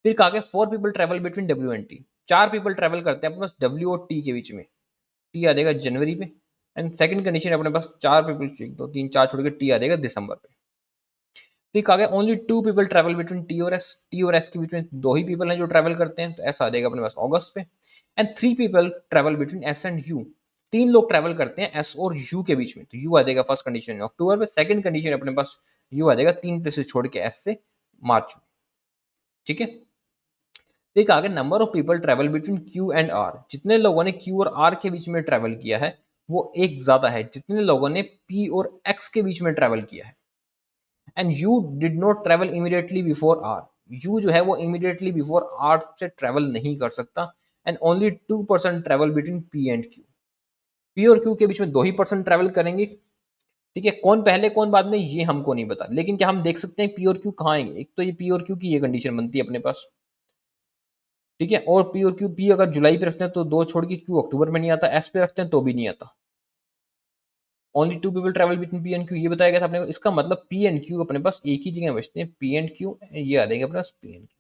A: फिर कहा गया 4 people travel between W and T. 4 people travel करते हैं अपने पास डब्ल्यू और टी के बीच में. टी आ जाएगा जनवरी पे. एंड सेकंड कंडीशन अपने पास 4 पीपल, 1 2 3 4 छोड़ के टी आ जाएगा दिसंबर पे. फिर कहा गया only 2 people travel between T और एस. टी और एस के बीच में 2 ही पीपल हैं जो ट्रेवल करते हैं, तो एस आ जाएगा अपने पास अगस्त पे. And 3 people travel between S and you. तीन लोग ट्रैवल करते हैं एस और यू के बीच में, तो यू आ जाएगा फर्स्ट कंडीशन अक्टूबर में। सेकंड कंडीशन अपने पास यू आ जाएगा 3 प्लेसेस छोड़ के एस से मार्च में, ठीक है। एक आगे number of people travel between Q and R, जितने लोगों ने क्यू और आर के बीच में ट्रैवल किया है वो एक ज्यादा है जितने लोगों ने पी और एक्स के बीच में ट्रैवल किया है। And U did not travel immediately before R, U जो है वो इमीडिएटली बिफोर आर से ट्रैवल नहीं कर सकता। And only 2% travel between P and Q, P और क्यू के बीच में 2% ट्रैवल करेंगे, ठीक है। कौन पहले कौन बाद में ये हमको नहीं पता, लेकिन क्या हम देख सकते हैं पी और क्यू कहाँ आएंगे। एक तो ये पी और क्यू की ये कंडीशन बनती है अपने पास, ठीक है। और पी और क्यू, पी अगर जुलाई पे रखते हैं तो 2 छोड़ के क्यू अक्टूबर में नहीं आता, एस पे रखते हैं तो भी नहीं आता। Only 2 people travel between P and Q, ये बताया गया था अपने को। इसका मतलब पी एंड क्यू अपने पास एक ही जगह बचते हैं, पी एंड क्यू, ये आ जाएंगे अपने पास P and Q.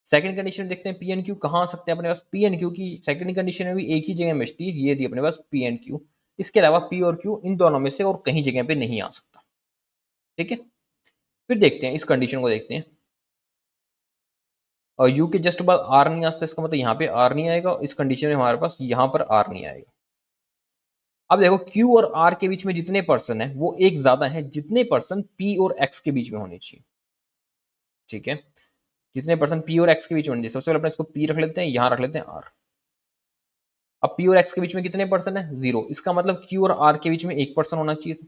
A: Second condition देखते हैं पी एंड क्यू कहाँ आ सकते हैं अपने पास। पी एंड क्यू की सेकंड कंडीशन में भी एक ही जगह बचती है, ये थी अपने पास पी एंड क्यू। इसके अलावा पी और क्यू इन दोनों में से और कहीं जगह पे नहीं आ सकता, ठीक है। फिर देखते हैं इस कंडीशन को देखते हैं, और यू के जस्ट बाद आर नहीं आ सकता, इसका मतलब यहाँ पे आर नहीं आएगा। इस कंडीशन में हमारे पास यहाँ पर आर नहीं आएगा। अब देखो क्यू और आर के बीच में जितने पर्सन है वो एक ज्यादा है जितने पर्सन पी और एक्स के बीच में होने चाहिए, ठीक है। जितने पर्सन पी और एक्स के बीच में होने चाहिए, सबसे पहले अपने इसको पी रख लेते हैं, यहां रख लेते हैं आर। अब पी और एक्स के बीच में कितने पर्सन है, 0। इसका मतलब क्यू और आर के बीच में एक पर्सन होना चाहिए था,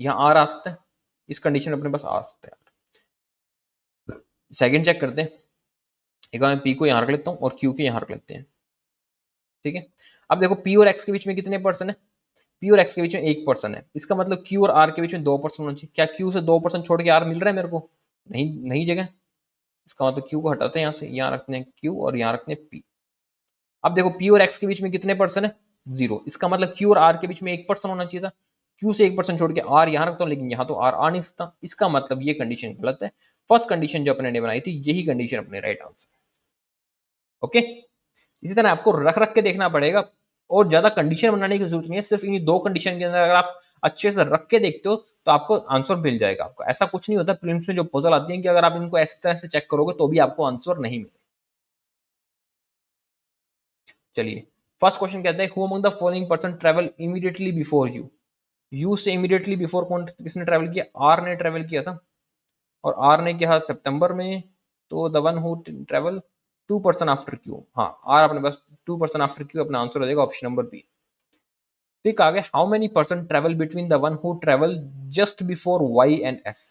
A: यहाँ आर आ सकता है। इस कंडीशन में अपने पास आ सकता है। सेकंड चेक करते हैं, एक मैं पी को यहां रख लेता हूँ और क्यू के यहां रख लेते हैं, ठीक है। अब देखो पी और एक्स के बीच में कितने पर्सन है, पी और एक्स के बीच में एक पर्सन है। इसका मतलब क्यू और आर के बीच में 2% होना चाहिए। क्या क्यू से 2% छोड़ के आर मिल रहा है मेरे को, नहीं, नहीं जगह। इसका मतलब क्यू को हटाते हैं यहाँ से, यहाँ रखते हैं क्यू और यहाँ रखते हैं पी। अब देखो पी और एक्स के बीच में कितने पर्सन है, 0। इसका मतलब क्यू और आर के बीच में एक पर्सन होना चाहिए था। क्यू से एक पर्सन छोड़ के आर यहाँ रखता हूँ, लेकिन यहाँ तो आर आ नहीं सकता। इसका मतलब ये कंडीशन गलत है। फर्स्ट कंडीशन जो अपने ने बनाई थी यही कंडीशन अपने राइट आंसर, ओके। इसी तरह आपको रख रख के देखना पड़ेगा, और ज्यादा कंडीशन बनाने की जरूरत नहीं है। सिर्फ इन 2 कंडीशन के अंदर अगर आप अच्छे से रख के देखते हो तो आपको आंसर मिल जाएगा। आपको ऐसा कुछ नहीं होता प्रीलिम्स में जो पजल आती है कि अगर आप इनको इस तरह से चेक करोगे तो भी आपको आंसर नहीं मिलेगा। चलिए, फर्स्ट क्वेश्चन कहता है who among the following person travel immediately before you. You से इमीडिएटली बिफोर कौन किसने ट्रैवल किया, आर ने ट्रैवल किया था। और आर ने किया सितंबर में, तो the one who travel 2% after Q, हाँ आर अपने पास 2% आफ्टर क्यू, अपना आंसर हो जाएगा ऑप्शन नंबर बी। ठीक, आगे how many person travel between the one who travel just before Y and S.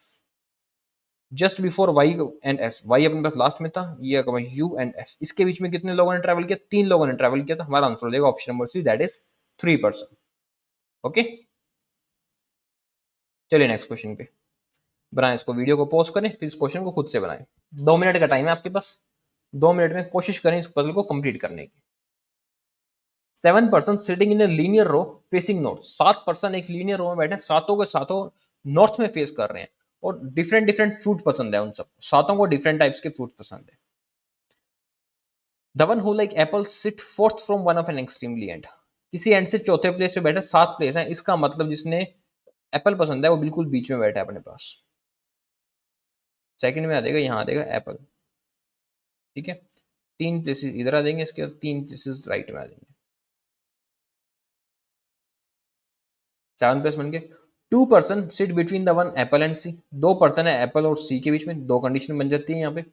A: Just before Y and S, Y अपने पास लास्ट में था, ये यू एंड एस, इसके बीच में कितने लोगों ने ट्रैवल किया, 3 लोगों ने ट्रैवल किया था। हमारा आंसर हो जाएगा option number C, that is 3%, okay. चलिए नेक्स्ट क्वेश्चन पे बनाएं, इसको वीडियो को पॉज करें, फिर इस क्वेश्चन को खुद से बनाएं। 2 मिनट का टाइम है आपके पास, 2 मिनट में कोशिश करें इस पजल को कंप्लीट करने की। 7 person sitting in a linear row facing north, 7 person एक लीनियर रो में बैठे, सातों के सातों नॉर्थ में फेस कर रहे हैं, और डिफरेंट डिफरेंट फ्रूट पसंद है उन सब, सातों को डिफरेंट टाइप्स के फ्रूट पसंद है। The one who like apple sit fourth from one of an extremely end, किसी एंड से चौथे प्लेस पे बैठे, 7 प्लेस है। इसका मतलब जिसने एप्पल पसंद है वो बिल्कुल बीच में बैठा है अपने पास। सेकंड में आ जाएगा, यहाँ आ जाएगा एप्पल, ठीक है। 3 प्लेसेस इधर आ जाएंगे, इसके बाद 3 प्लेसेस राइट में आ जाएंगे। 7 प्लस बन गए। 2 person sit between the one apple and C, 2 person है एप्पल और सी के बीच में, 2 कंडीशन बन जाती है यहाँ पे।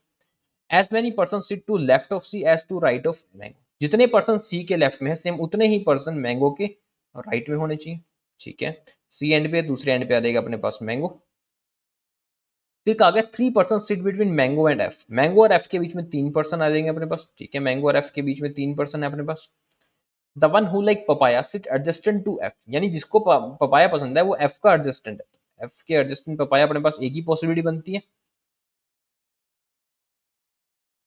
A: As many person sit to left of C as to right of mango, जितने पर्सन सी के लेफ्ट में है सेम उतने ही पर्सन मैंगो के राइट में होने चाहिए, ठीक है। सी एंड पे, दूसरे एंड पे आ जाएगा अपने पास मैंगो। फिर कहा गया 3 person sit between mango and F, mango और एफ के बीच में 3 पर्सन आ जाएंगे अपने पास, ठीक है। मैंगो और एफ के बीच में 3 पर्सन है अपने पास। The one who like papaya sit adjacent to F, यानी जिसको पपाया पसंद है वो एफ का एडजस्टेंट है, एफ के एडजस्टेंट पपाया अपने पास एक ही पॉसिबिलिटी बनती है।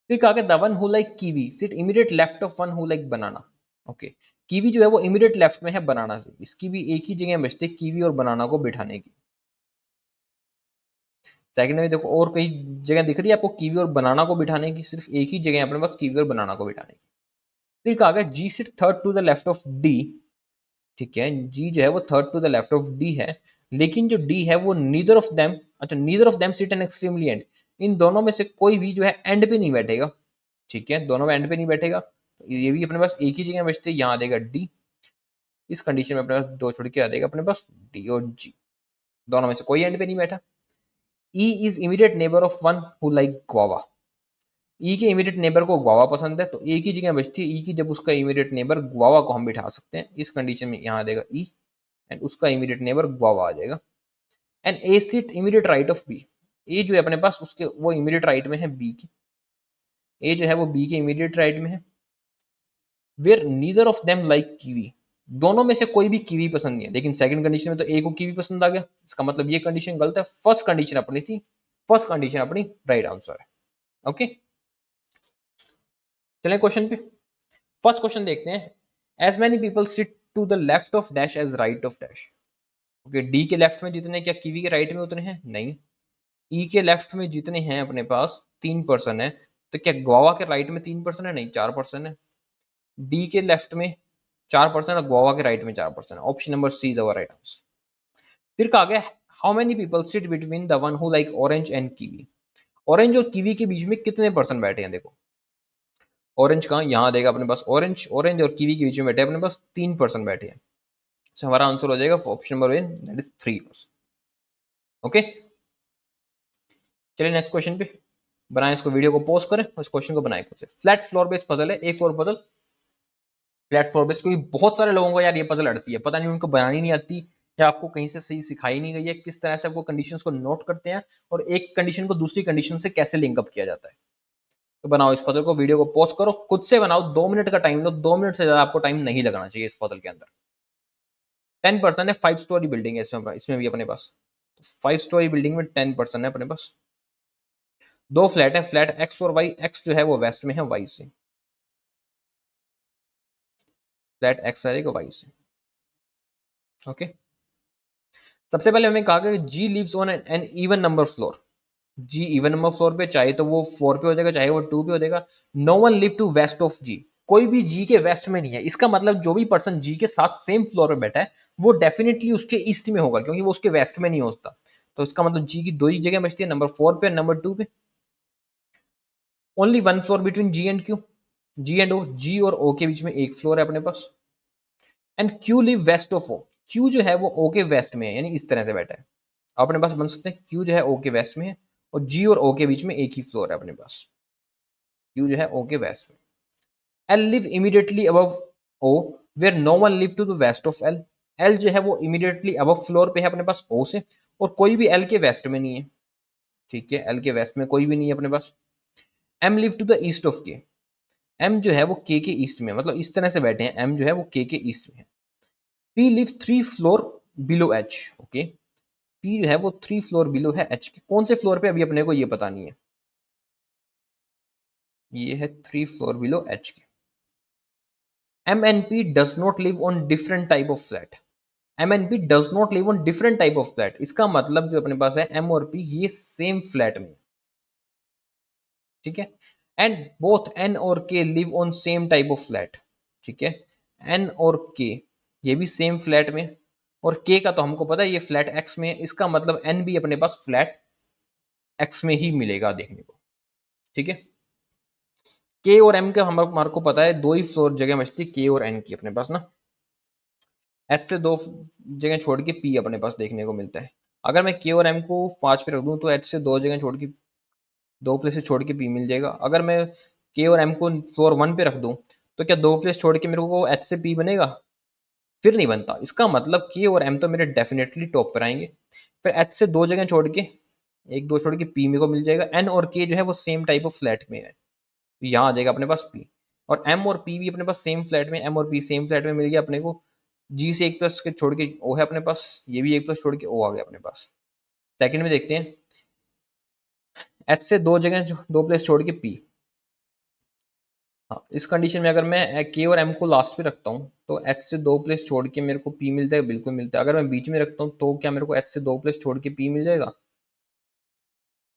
A: फिर कहा गया the one who like kiwi sit immediate left of one who like banana, okay. Kiwi जो है वो इमीडिएट लेफ्ट में है बनाना से, इसकी भी एक ही जगह बचती है कीवी और बनाना को बिठाने की। सेकंड में देखो और कई जगह दिख रही है आपको कीवी और बनाना को बिठाने की, सिर्फ एक ही जगह अपने पास कीवी और बनाना को बिठाने की। फिर कहा गया G sit third to the left of D, ठीक है। जी जो है वो third to the left of D है, लेकिन जो डी है वो नीदर ऑफ देम, अच्छा neither of them sit an extremely end, इन दोनों में से कोई भी जो है एंड पे नहीं बैठेगा, ठीक है। दोनों में एंड पे नहीं बैठेगा। तो ये भी अपने पास एक ही जगह बचते हैं, यहाँ आ जाएगा डी। इस कंडीशन में अपने पास दो छोड़ के आ जाएगा अपने पास डी और जी, दोनों में से कोई एंड पे नहीं बैठा। E is immediate neighbour of one who like guava. E के इमीडिएट नेबर को गुआवा पसंद है, तो एक ही जगह बचती है ई की, जब उसका इमीडिएट नेबर गुआवा को हम बिठा सकते हैं। इस कंडीशन में यहाँ आ जाएगा ई एंड उसका इमीडिएट नेबर गुआवा आ जाएगा। And A sit immediate right of B. A जो है अपने पास उसके वो इमीडिएट राइट में है बी के, ए जो है वो बी के इमीडिएट राइट में है। Where neither of them like kiwi. दोनों में से कोई भी कीवी पसंद नहीं है, लेकिन सेकंड कंडीशन में तो ए को कीवी पसंद आ गया, इसका मतलब ये कंडीशन गलत है। फर्स्ट कंडीशन अपनी थी, फर्स्ट कंडीशन अपनी राइट आंसर है। ओके, चलें क्वेश्चन पे। फर्स्ट क्वेश्चन देखते हैं। As many people sit to the left of dash as right of dash. Okay, D के लेफ्ट में जितने, क्या कीवी के राइट में उतने हैं? नहीं। ई के लेफ्ट में जितने हैं अपने पास 3% है, तो क्या गोवा के राइट में 3% है? नहीं, 4% है। डी के लेफ्ट में 4% और गोवा के राइट में 4%। Option number C is our right answer. फिर कहा गया how many people sit between the one who like orange and kiwi. Orange और कीवी के बीच में कितने परसेंट बैठे हैं? देखो ऑरेंज कहाँ, यहाँ देगा अपने पास ऑरेंज, ऑरेंज और कीवी के बीच में बैठे अपने पास 3% बैठे हैं। तो हमारा आंसर हो जाएगा option number one, that is 3%। Okay, चलिए नेक्स्ट क्वेश्चन पे बनाए, इसको वीडियो को पॉज करें और इस क्वेश्चन को बनाए खुद से। फ्लैट फ्लोर बेस्ड पजल है, एक और पजल फ्लैट फ्लोर बेस्ड, क्योंकि बहुत सारे लोगों को यार ये पजल अड़ती है, पता नहीं उनको बनानी नहीं आती या आपको कहीं से सही सिखाई नहीं गई है किस तरह से आपको कंडीशंस को नोट करते हैं और एक कंडीशन को दूसरी कंडीशन से कैसे लिंकअप किया जाता है। तो बनाओ इस पजल को, वीडियो को पॉज करो, खुद से बनाओ, 2 मिनट का टाइम लो, 2 मिनट से ज्यादा आपको टाइम नहीं लगाना चाहिए इस पजल के अंदर। 10% है, 5 स्टोरी बिल्डिंग है इसमें भी अपने पास। 5 स्टोरी बिल्डिंग में 10% है अपने पास। दो फ्लैट है, फ्लैट एक्स और वाई, एक्स जो है वो वेस्ट में है वाई से, फ्लैट एक्स आएगा वाई से। ओके, सबसे पहले हमें कहा कि G lives on an even number floor. G even number floor पे, चाहे तो वो 4 पे हो जाएगा चाहे वो 2 पे हो जाएगा। No one live to west of G. कोई भी जी के वेस्ट में नहीं है, इसका मतलब जो भी पर्सन जी के साथ सेम फ्लोर पे बैठा है वो डेफिनेटली उसके ईस्ट में होगा, क्योंकि वो उसके वेस्ट में नहीं होता। तो इसका मतलब जी की दो ही जगह बचती है, नंबर 4 पे और नंबर 2 पे। Only one floor between G and Q, G and O, G और ओ के बीच में एक फ्लोर है अपने पास। And Q live west of O. Q जो है वो ओ के वेस्ट में है, यानी इस तरह से बैठा है अपने पास, बन सकते हैं क्यू जो है ओ के वेस्ट में है और जी और ओ के बीच में एक ही फ्लोर है अपने पास, क्यू जो है ओ के वेस्ट में। L live immediately above O where no one live to the west of L. L जो है वो इमीडिएटली अबव फ्लोर पे है अपने पास ओ से, और कोई भी एल के वेस्ट में नहीं है। ठीक है, एल के वेस्ट में कोई भी नहीं है अपने पास। M live to the east of K. M जो है वो के ईस्ट में, मतलब इस तरह से बैठे हैं, एम जो है वो के ईस्ट में है। P live 3 floor below H. Okay, P जो है वो 3 फ्लोर बिलो है एच के। कौन से फ्लोर पे अभी अपने को ये पता नहीं है, ये है 3 फ्लोर बिलो एच के। M N P does not live on different type of flat. M N P does not live on different type of flat, इसका मतलब जो अपने पास है एम और पी ये सेम फ्लैट में। ठीक है, एंड बोथ एन और के live on same type of flat. ठीक है, एन और के ये भी सेम फ्लैट में, और के का तो हमको पता है ये फ्लैट एक्स में है, इसका मतलब एन भी अपने पास फ्लैट एक्स में ही मिलेगा देखने को। ठीक है, के और एम का हमारे को पता है दो ही फ्लोर जगह बचती के और एन की अपने पास ना, एच से दो जगह छोड़ के पी अपने पास देखने को मिलता है। अगर मैं के और एम को 5 पे रख दूं तो एच से दो जगह छोड़ के, दो प्लेस छोड़ के पी मिल जाएगा। अगर मैं के और एम को फ्लोर 1 पे रख दूं तो क्या दो प्लेस छोड़ के मेरे को एच से पी बनेगा? फिर नहीं बनता। इसका मतलब के और एम तो मेरे डेफिनेटली टॉप पर आएंगे। फिर एच से दो जगह छोड़ के, एक दो छोड़ के पी मेरे को मिल जाएगा। एन और के जो है वो सेम टाइप ऑफ फ्लैट में है, तो यहाँ आ जाएगा अपने पास पी। और एम और पी भी अपने पास सेम फ्लैट में, एम और पी सेम फ्लैट में मिल गया अपने को। जी से एक प्लस के छोड़ के ओ है अपने पास, ये भी एक प्लस छोड़ के ओ आ गया अपने पास। सेकंड में देखते हैं, एच से दो जगह दो प्लेस छोड़ के पी। हाँ, इस कंडीशन में अगर मैं के और एम को लास्ट पे रखता हूँ तो एच से दो प्लेस छोड़ के मेरे को पी मिलता है, बिल्कुल मिलता है। अगर मैं बीच में रखता हूँ तो क्या मेरे को एच से दो प्लेस छोड़ के पी मिल जाएगा?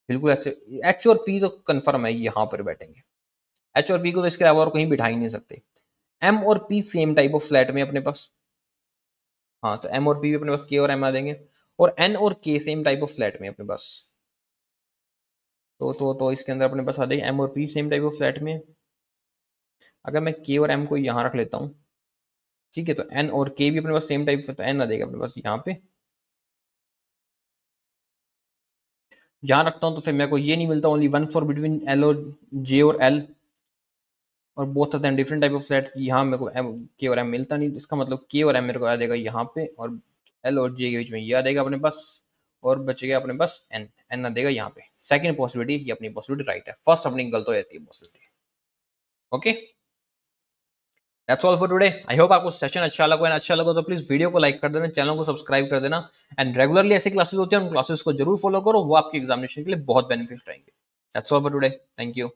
A: बिल्कुल ऐसे। एच और पी तो कंफर्म है यहाँ पर बैठेंगे, एच और पी को तो इसके अलावा और कहीं बिठा ही नहीं सकते। एम और P same type of flat में अपने पास। हाँ, तो एम और पी भी अपने पास के और एम आ देंगे। और एन और के सेम टाइप ऑफ फ्लैट में अपने पास। तो इसके अंदर अपने पास आ जाएगा एम और P same type of flat में। अगर मैं के और एम को यहाँ रख लेता हूँ, ठीक है, तो एन और के भी अपने पास सेम टाइप, तो एन आ जाएगा अपने पास यहाँ पे। जहाँ रखता हूँ तो फिर मेरे को ये नहीं मिलता, only one for between L और जे और एल, और both of them different type of sets. यहाँ मेरे को एम के और एम मिलता नहीं, तो इसका मतलब के और एम मेरे को आ जाएगा यहाँ पे, और एल और जे के बीच में ये आ जाएगा अपने पास, और बचेगा अपने पास एन, एन आ जाएगा यहाँ पे। सेकंड पॉसिबिलिटी, ये अपनी पॉसिबिलिटी राइट है, फर्स्ट अपनी गलत हो जाती है possibility. Okay, that's all for today. I hope आपको सेशन अच्छा लगा, एंड अच्छा लगा तो प्लीज वीडियो को लाइक कर देना, चैनल को सब्सक्राइब कर देना, एंड रेगुलरली ऐसी क्लासेस होती है उन क्लासेस को जरूर फॉलो करो, वो आपकी एग्जामिनेशन के लिए बहुत बेनिफिट रहेंगे। That's all for today, thank you.